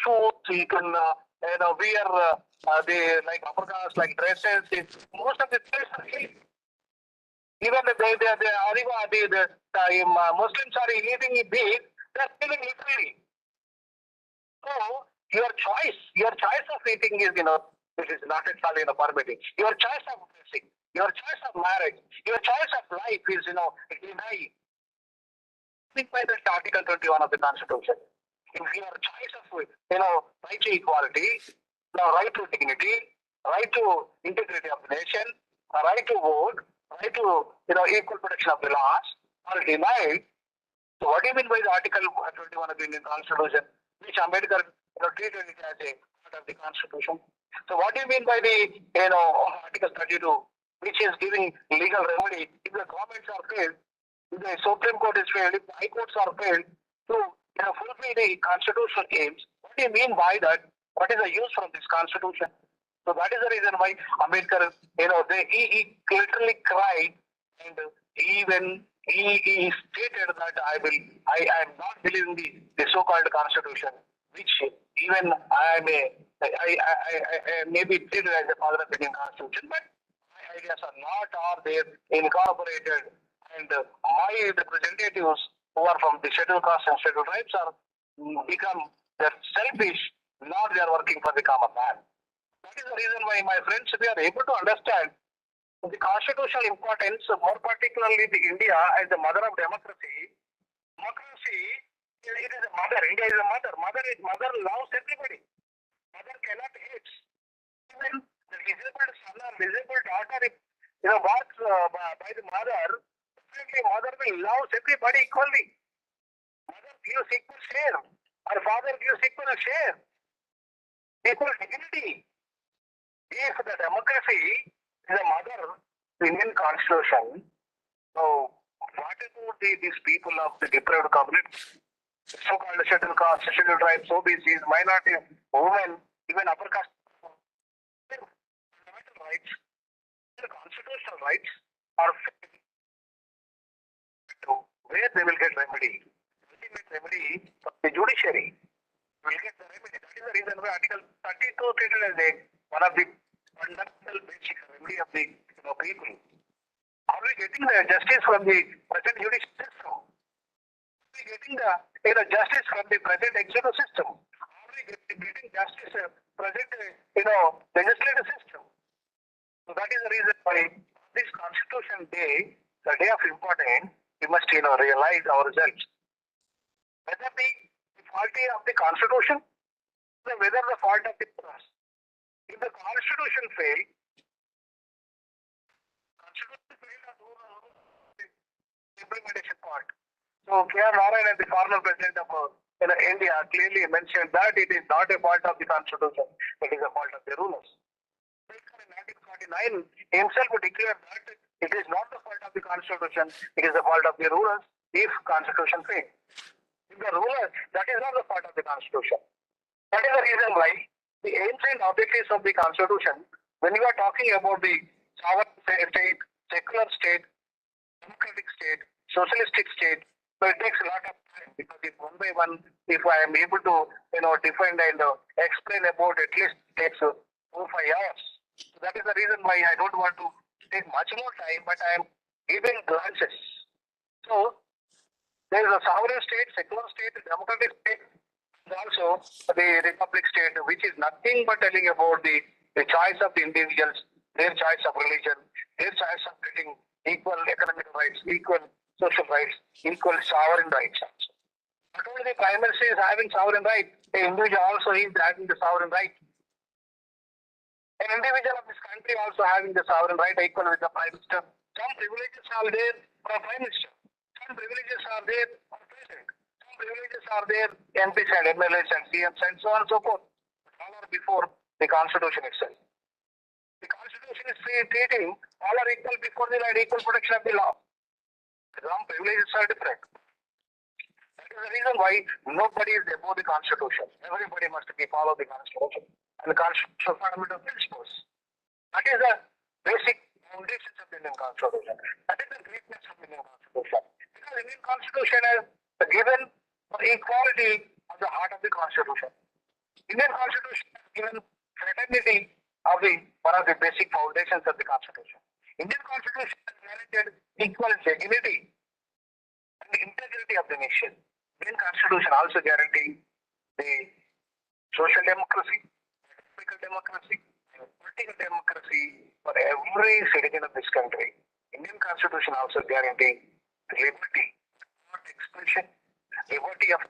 shoes, you can wear the like upper caste, like dresses. Most of the things are cheap. Even the Muslims are eating big, they are eating literally. So your choice of eating is this is not at all permitting. Your choice of dressing, your choice of marriage, your choice of life is denied. Think by the Article 21 of the Constitution. If your choice of right to equality, right to dignity, right to integrity of the nation, right to vote, right to equal protection of the laws are denied. So what do you mean by the Article 21 of the Indian Constitution, which Ambedkar treated it as a part of the Constitution? So what do you mean by the Article 32, which is giving legal remedy if the governments are failed, if the Supreme Court is failed, if the High Courts are failed to fulfill the constitutional aims? What do you mean by that? What is the use from this Constitution? So that is the reason why Ambedkar, he literally cried, and even he stated that I am not believing the so-called Constitution, which even I may be treated as a father of the Indian Constitution, but my ideas are there incorporated, and my representatives who are from the scheduled caste and scheduled tribes are they're selfish, not they are working for the common man. That is the reason why, my friends, we are able to understand the constitutional importance, more particularly the India as the mother of democracy. Democracy, it is a mother. India is a mother. Mother loves everybody. Mother cannot hate. Even the disabled son or disabled daughter, if born by the mother, definitely mother will love everybody equally. Mother gives equal share. Her father gives equal share. Equal dignity. If the democracy is a mother, the Indian Constitution, so what about these people of the deprived communities, so-called scheduled caste, scheduled tribes, OBCs, minorities, women, even upper caste? Their fundamental rights, their constitutional rights are where they will get remedy. Ultimate remedy from the judiciary will get the remedy. That is the reason why Article 32 treated as one of the fundamental basic remedy of the people. Are we getting the justice from the present judicial system? Are we getting the justice from the present executive system? Are we getting justice present legislative system? So that is the reason why this constitution day, the day of importance, we must, realize our results. Whether the faulty of the constitution, or whether the fault of the rulers. If the constitution fails, the implementation part. So K.R. Narayan, the former president of India, clearly mentioned that it is not a fault of the constitution, it is a fault of the rulers. In 1949, himself declared that it is not the fault of the constitution, it is the fault of the rulers if constitution fails. If the rulers, that is not the fault of the constitution. That is the reason why the ancient objectives of the constitution, when you are talking about the sovereign state, secular state, democratic state, socialistic state, so it takes a lot of time because if one by one, if I am able to, define and explain about at least takes 4 or 5 hours. So that is the reason why I don't want to take much more time, but I am giving glances. So there is a sovereign state, secular state, democratic state, and also the republic state, which is nothing but telling about the choice of the individuals, their choice of religion, their choice of getting equal economic rights, equal social rights, equal sovereign rights also. Not only the prime minister is having sovereign right, the individual also is having the sovereign right. An individual of this country also having the sovereign right equal with the prime minister. Some privileges are there for prime minister. Some privileges are there for president. Some privileges are there MPs and MLAs and CMs and so on and so forth. All are before the constitution itself. The constitution is treating all are equal before the law and equal protection of the law. Some privileges are different. That is the reason why nobody is above the constitution. Everybody must be follow the constitution and the constitutional fundamental principles. That is the basic foundations of the Indian constitution. That is the greatness of the Indian constitution. Because the Indian constitution has given equality at the heart of the constitution. Indian constitution has given fraternity of one of the basic foundations of the constitution. Indian constitution has guaranteed equal dignity and the integrity of the nation. Indian constitution also guaranteeing the social democracy, political democracy, and political democracy for every citizen of this country. Indian constitution also guaranteeing liberty of expression, liberty of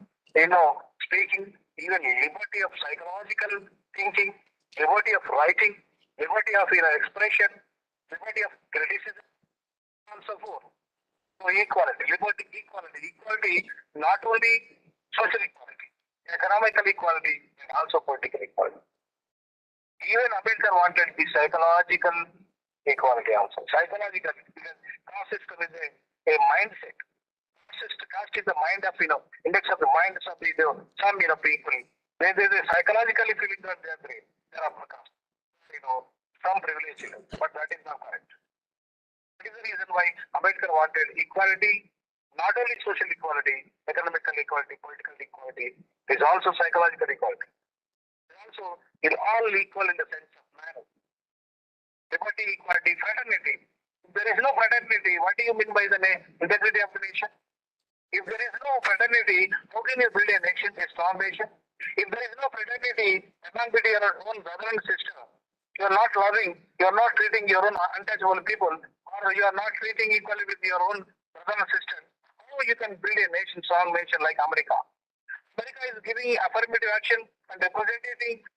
speaking, even liberty of psychological thinking, liberty of writing, liberty of expression, liberty of criticism, and so forth. So equality, liberty, equality, not only social equality, economical equality, and also political equality. Even Ambedkar wanted the psychological equality also. Psychological, because caste system is a mindset. Caste is the mind of, index of the minds of some, people. They psychologically feeling that they are great. They are upper caste. Some privilege, but that is not correct. That is the reason why Ambedkar wanted equality, not only social equality, economical equality, political equality, it is also psychological equality. It is also all equal in the sense of man. Liberty, equality, fraternity. If there is no fraternity, what do you mean by the integrity of the nation? If there is no fraternity, how can you build a nation, a strong nation? If there is no fraternity among your own brother and sister, you are not loving, you are not treating your own untouchable people, or you are not treating equally with your own brother and sister, how you can build a nation, strong nation like America? America is giving affirmative action and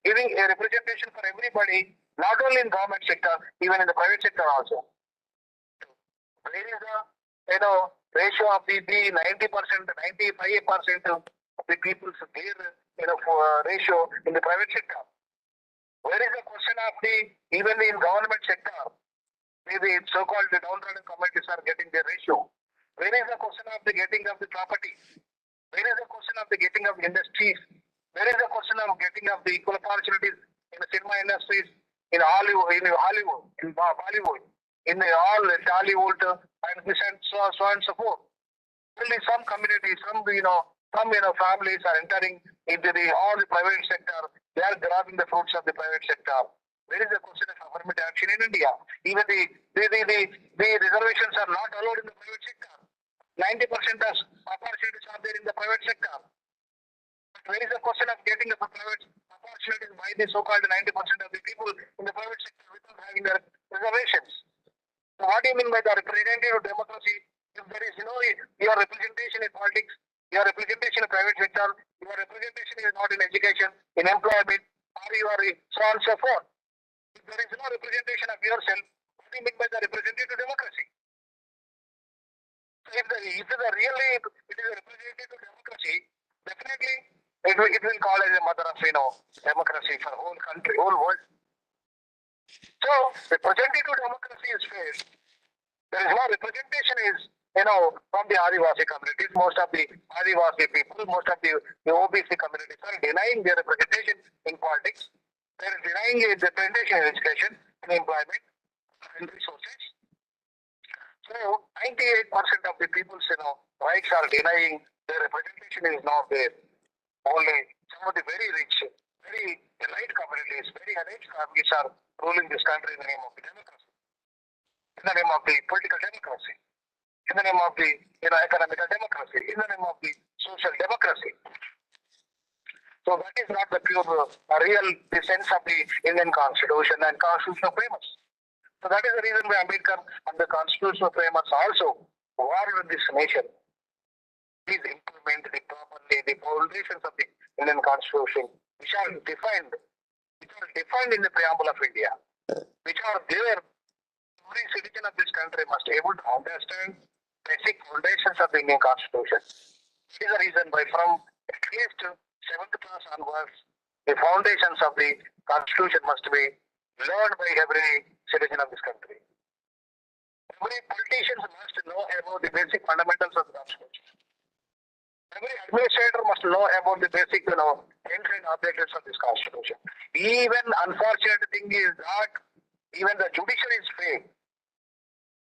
giving a representation for everybody, not only in government sector, even in the private sector also. Where is the ratio of the 90%, 95% of the people's ratio in the private sector? Where is the question of even in government sector, maybe so-called downtrodden communities are getting their ratio? Where is the question of the getting of the property? Where is the question of the getting of industries? Where is the question of getting of the equal opportunities in the cinema industries, in Hollywood, in Bollywood, in all Tollywood, and this and so on and so forth? Only some communities, some families are entering into all the private sector. They are grabbing the fruits of the private sector. Where is the question of affirmative action in India? Even the reservations are not allowed in the private sector. 90% of opportunities are there in the private sector. But where is the question of getting the private opportunities by the so-called 90% of the people in the private sector without having their reservations? So what do you mean by the representative democracy, if there is your representation in politics, your representation in private sector, your representation is not in education, in employment, or you are so on and so forth. If there is no representation of yourself, what do you mean by the representative democracy? So if it is a representative democracy, definitely it will call as a mother of democracy for whole country, whole world. So representative democracy is failed. There is no representation from the Adivasi communities. Most of the Adivasi people, most of the OBC communities are denying their representation in politics. They are denying the representation in education, in employment, and resources. So 98% of the people's rights are denying. Their representation is not there. Only some of the very rich, very elite communities, very elite families are ruling this country in the name of the democracy, in the name of the political democracy, in the name of the economical democracy, in the name of the social democracy. So that is not the pure, real sense of the Indian Constitution and constitutional framers. So that is the reason why Ambedkar and the constitutional framers also warned with this nation. Please implement properly the foundations of the Indian Constitution, which are defined in the preamble of India, which are there. Every citizen of this country must be able to understand basic foundations of the Indian Constitution. This is the reason why from at least 7th class onwards, the foundations of the Constitution must be learned by every citizen of this country. Every politician must know about the basic fundamentals of the Constitution. Every administrator must know about the basic, ends and objectives of this Constitution. Even unfortunate thing is that even the judiciary is failed.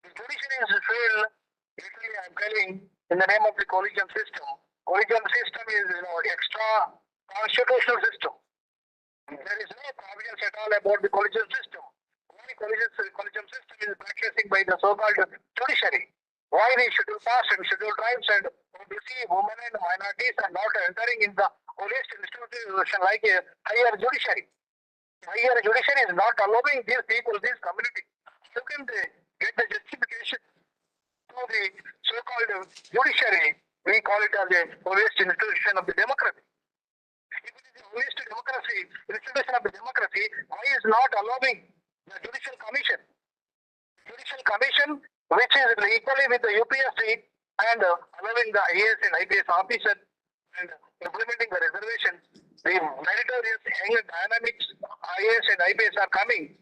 The judiciary is failed. Literally, I'm telling, in the name of the collegium system. Collegium system is, extra constitutional system. There is no provisions at all about the collegium system. Why collegium system is practicing by the so-called judiciary? Why the scheduled caste and scheduled tribes and OBC, women and minorities are not entering in the holiest institution like a higher judiciary? Higher judiciary is not allowing these people, these communities. How can they get the justification to the so-called judiciary? We call it as a holiest institution of the democracy. If it is a holiest democracy, institution of the democracy, why is not allowing the judicial commission? Judicial commission, which is equally with the UPSC and allowing the IAS and IPS officers and implementing the reservation, the meritorious young dynamics IAS and IPS are coming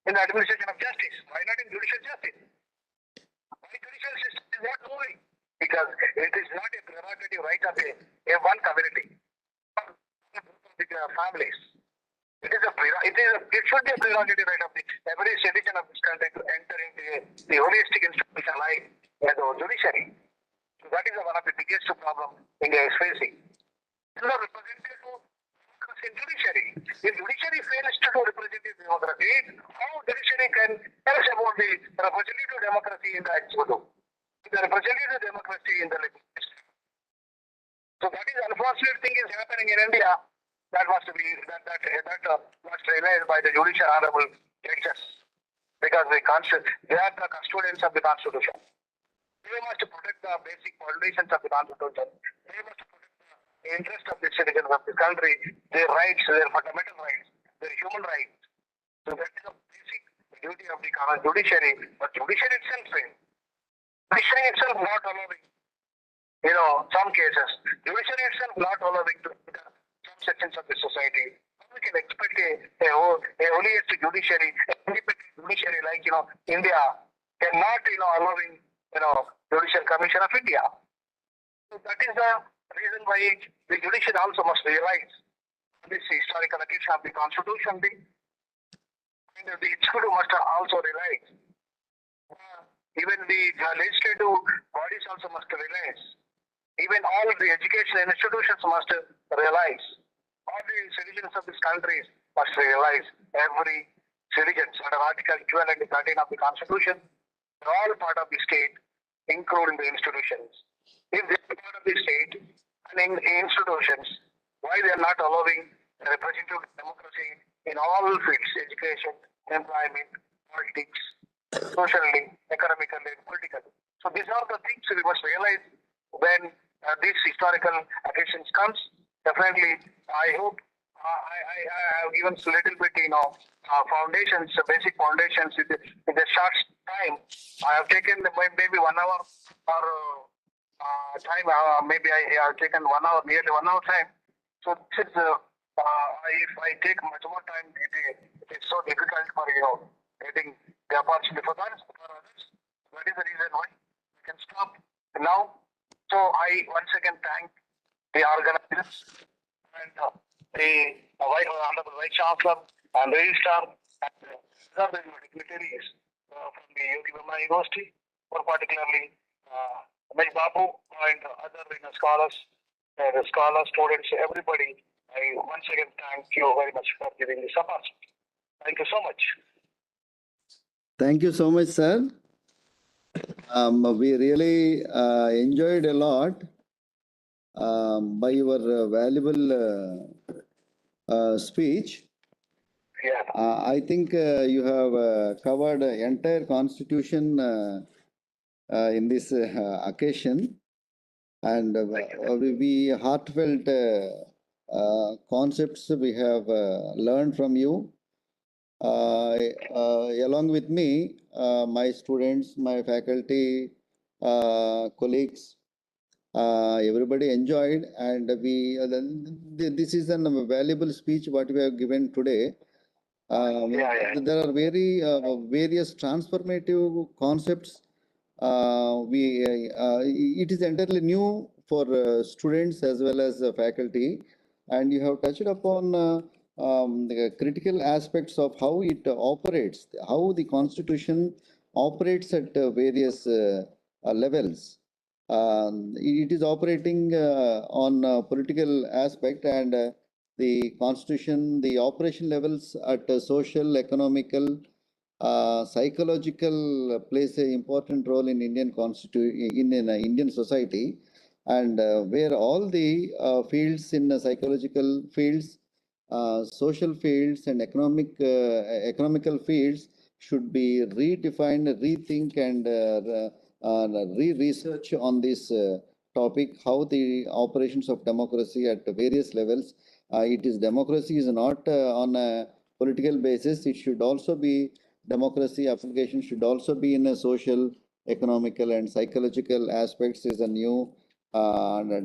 in the administration of justice. Why not in judicial justice? Why judicial system is not moving? Because it is not a prerogative right of a one community, families. It should be a prerogative right of every citizen of this country to enter into the holistic institution like the judiciary. So that is one of the biggest problem India is facing. The representative democracy in judiciary. If judiciary fails to do representative democracy, how judiciary can tell us about the representative democracy in the executive? The representative democracy in the legislature. So that is unfortunate thing is happening in India. That must be must realized by the judicial honorable judges, because they are the custodians of the Constitution. They must protect the basic foundations of the Constitution. They must protect the interest of the citizens of this country, their rights, their fundamental rights, their human rights. So that is the basic duty of the judiciary. But judiciary itself not allowing, some cases. Judiciary itself not allowing to some sections of the society. We can expect a holiest judiciary, independent judiciary like India cannot allowing Judicial Commission of India. So that is the reason why the judiciary also must realize this historical occasion of the Constitution thing, and the executive must also realize. Even the legislative bodies also must realize. Even all the educational institutions must realize. All the citizens of this country must realize. Every citizen under Article 12 and 13 of the Constitution, they are all part of the state, including the institutions. If they are part of the state and in the institutions, why they are not allowing representative democracy in all fields, education, employment, politics, socially, economically, and politically? historical occasions comes, definitely I hope I have given a little bit, foundations, basic foundations with a short time. I have taken maybe 1 hour or time. Maybe I have taken 1 hour, nearly 1 hour time. So this is, if I take much more time, it is so difficult for getting the opportunity for others. That is the reason why we can stop now. So I once again thank the organizers and the Honorable Vice Chancellor and Registrar and other dignitaries from the Yogi Berra University, more particularly Maj Babu and other scholars, students, everybody. I once again thank you very much for giving this opportunity. Thank you so much. Thank you so much, sir. We really enjoyed a lot by your valuable speech. Yeah. I think you have covered entire constitution in this occasion, and we heartfelt concepts we have learned from you. Along with me, my students, my faculty, colleagues, everybody enjoyed, and this is a valuable speech what we have given today. There are various transformative concepts. It is entirely new for students as well as faculty, and you have touched upon the critical aspects of how it operates, how the Constitution operates at various levels. It is operating on political aspect, and the Constitution, the operation levels at social, economical, psychological plays an important role in Indian Indian society, and where all the fields in psychological fields, social fields, and economical fields should be redefined, rethink, and re-research on this topic, how the operations of democracy at various levels. It is democracy is not on a political basis. It should also be democracy application should also be in a social, economical, and psychological aspects is a new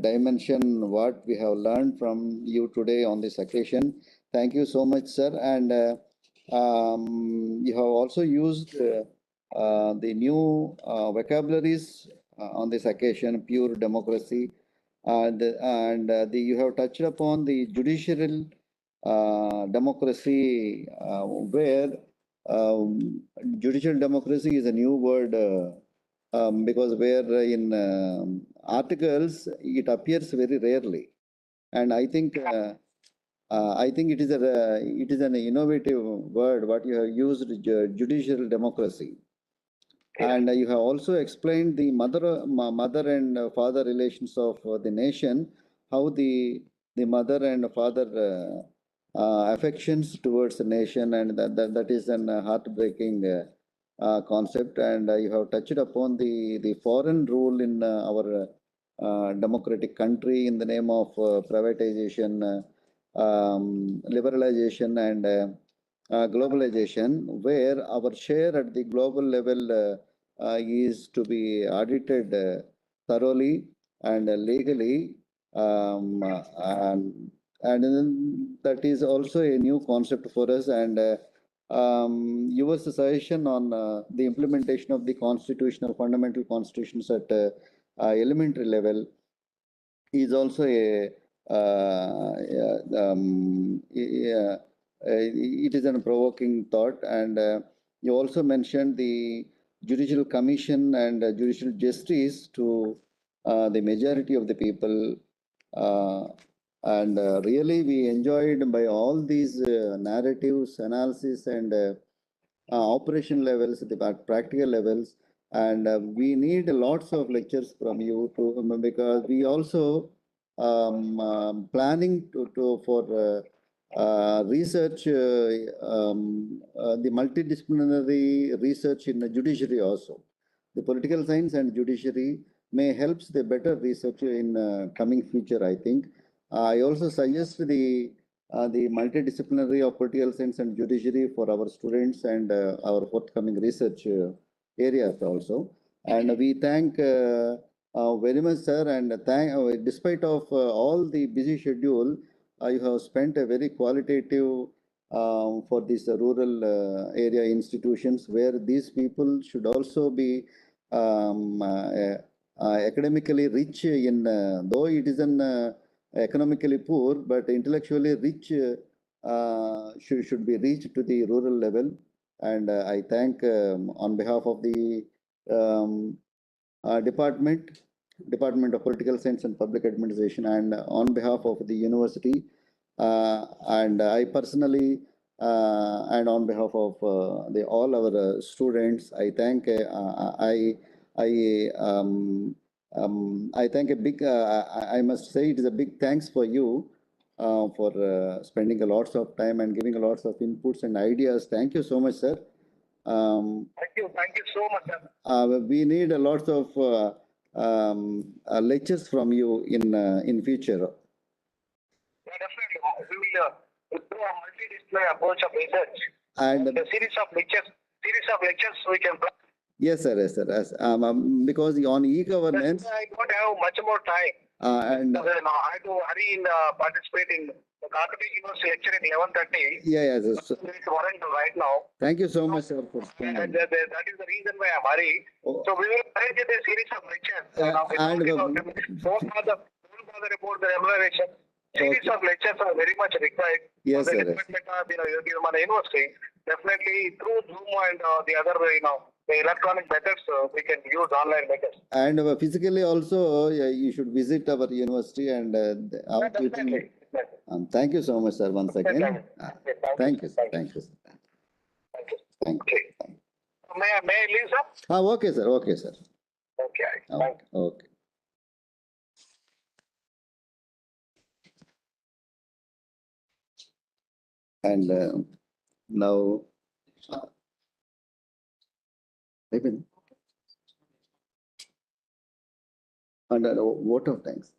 dimension what we have learned from you today on this occasion. Thank you so much, sir. And you have also used the new vocabularies on this occasion, pure democracy, you have touched upon the judicial democracy, where judicial democracy is a new word because where in articles it appears very rarely, and I think it is an innovative word what you have used, judicial democracy. And you have also explained the mother and father relations of the nation, how the mother and father affections towards the nation, and that is an heartbreaking concept. And you have touched upon the foreign rule in our democratic country in the name of privatization, liberalization, and globalization, where our share at the global level is to be audited thoroughly and legally, and then that is also a new concept for us. And your suggestion on the implementation of the constitutional fundamental constitutions at elementary level is also it is a provoking thought. And you also mentioned the judicial commission and judicial justice to the majority of the people. And really, we enjoyed by all these narratives, analysis, and operation levels, the practical levels. And we need lots of lectures from you to, because we also planning for research, the multidisciplinary research in the judiciary also, the political science and judiciary. may helps the better research in coming future, I think. I also suggest the multidisciplinary of political science and judiciary for our students and our forthcoming research areas also. And we thank very much, sir, and despite of all the busy schedule, you have spent a very qualitative for these rural area institutions where these people should also be academically rich in, though it is an economically poor, but intellectually rich should be reached to the rural level. And I thank on behalf of the um, Department of Political Science and Public Administration, and on behalf of the university, and I personally, and on behalf of the all our students, I thank I thank a big. I must say it is a big thanks for you for spending a lots of time and giving a lots of inputs and ideas. Thank you so much, sir. Thank you so much, sir. We need a lots of lectures from you in future. Yeah, definitely. We will do a multidisciplinary approach of research. And The series of lectures we can plan. yes, sir. Yes, sir. Yes. Because on e-governance, I don't have much more time. and Because, I have to hurry in participating in the Karnataka University lecture in 11:30. yeah, yes. There is warrant right now. Thank you so much, sir, for And spending. that is the reason why I'm hurried. Oh. So we will arrange a series of lectures. And Don't bother about the remuneration. Series of lectures are very much required. Yes, for the sir, yes. department of Yogi University. Definitely through Zoom and the other the electronic methods, we can use online methods. And physically also, you should visit our university and our people. Definitely. Thank you so much, sir, once again. Thank you, sir. Thank you, sir. Thank you. Thank you. Okay. May I leave, sir? Okay, sir. Okay, sir. Okay. Thank you. Okay. And now, Vipin, and vote of thanks.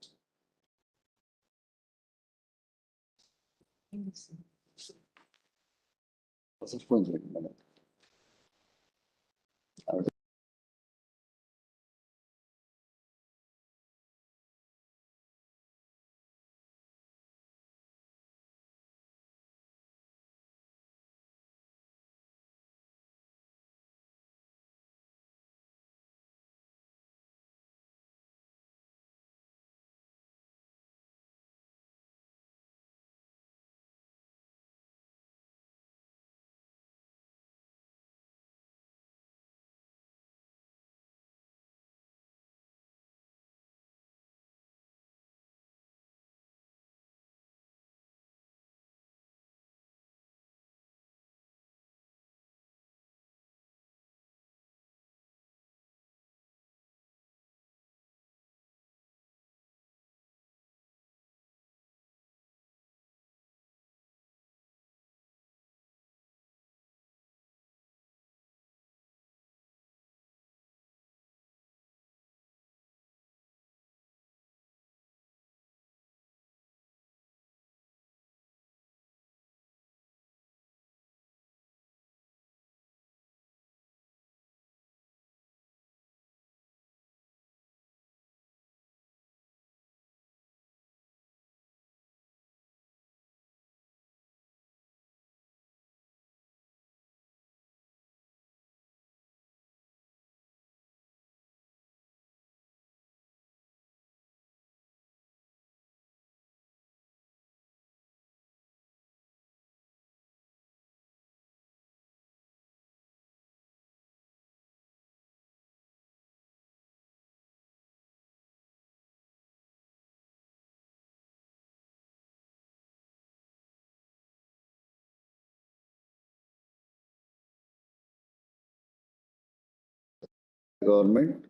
Government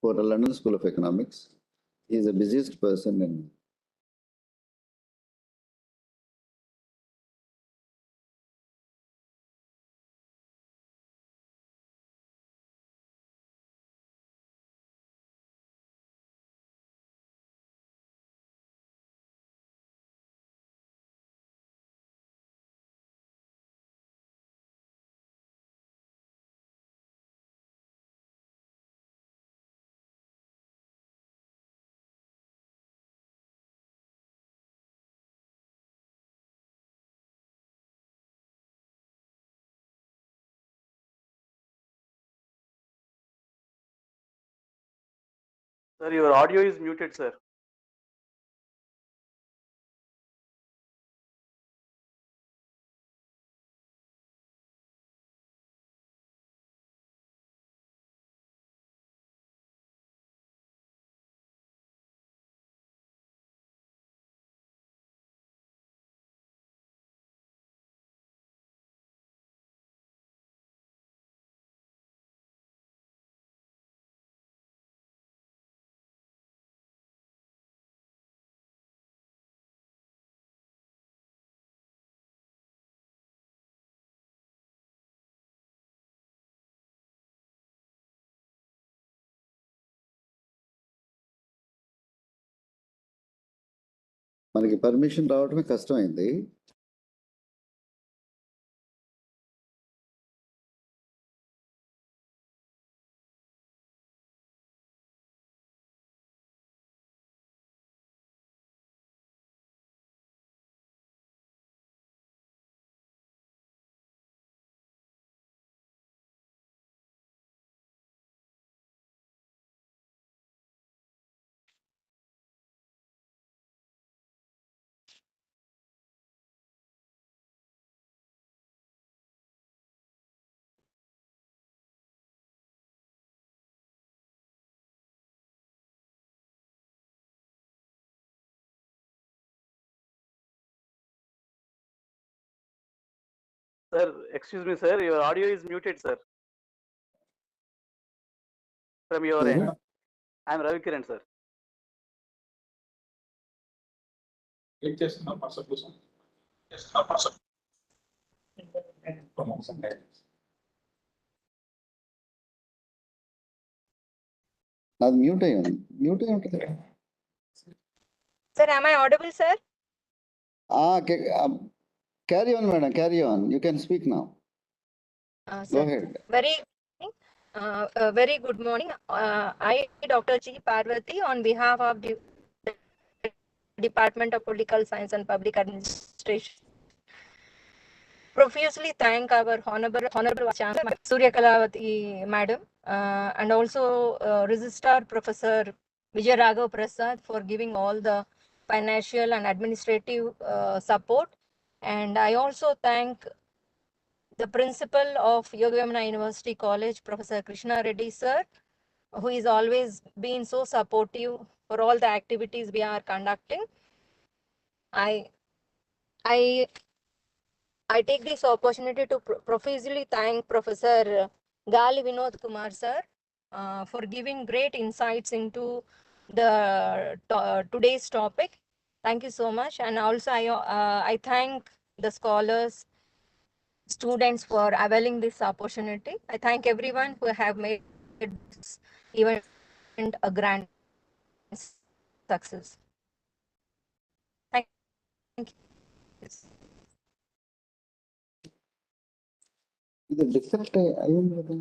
for the London School of Economics. He is the busiest person in Sir, your audio is muted, sir. మనకి permission రావడమే కష్టమైంది. Sir, excuse me, sir. Your audio is muted, sir. From your end. I am Ravi Kiran, sir. నాది mute అయ్యింది. Mute అయి ఉంటుంది. Sir, am I audible, sir? Carry on, madam. Carry on. You can speak now. Go Sir, ahead. very good morning. I, Dr. G. Parvati, on behalf of the Department of Political Science and Public Administration, profusely thank our Honorable Chancellor, Surya Kalavati Madam, and also Registrar Professor Vijay Raghav Prasad for giving all the financial and administrative support. And I also thank the principal of Yogi Vemana University College, Professor Krishna Reddy sir, who is always been so supportive for all the activities we are conducting. I take this opportunity to profusely thank Professor Gali Vinod Kumar sir for giving great insights into the today's topic. Thank you so much. And also I thank the scholars, students for availing this opportunity. I thank everyone who have made this event a grand success. Thank you. ఇది disconnect అయ్యింది కదా.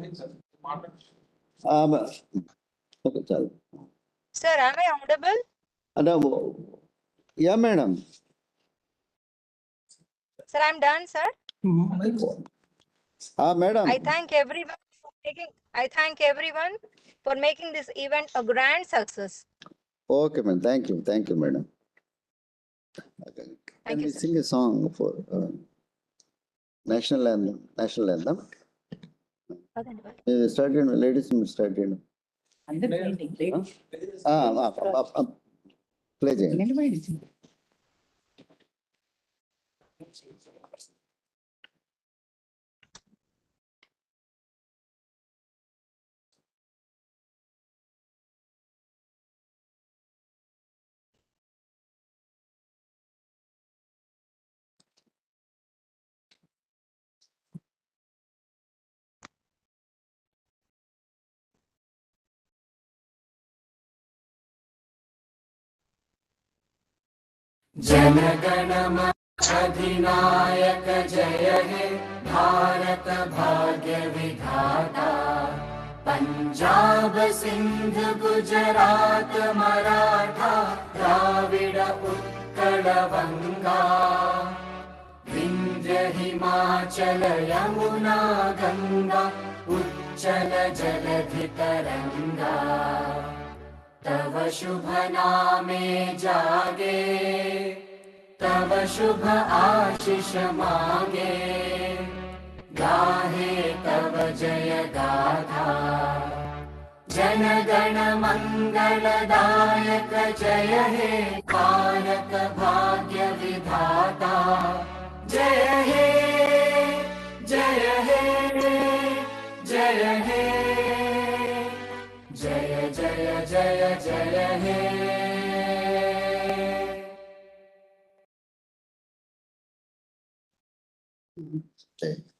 Okay చాలు. Sir, am I audible? Yeah madam. Sir, I'm done, sir. Madam. I thank everyone for making this event a grand success. Okay, man. Thank you. Thank you, madam. Okay. Can we sing a song for national anthem? National anthem. Start ladies start play చేయండి. जनगण अधिनायक जय हे भारत भाग्य विधाता पंजाब सिंध गुजरात मराठा द्राविड उत्कल बंगा विंध्य हिमाचल यमुना गंगा उच्चल जलधि तरंगा तव शुभ नामे जागे, तव शुभ आशीष मागे, गाहे तव जय गाथा। जन गण मंगलदायक जय हे भारत भाग्य विधाता। जय हे जय हे जय हे जय जय जय जय हे। जय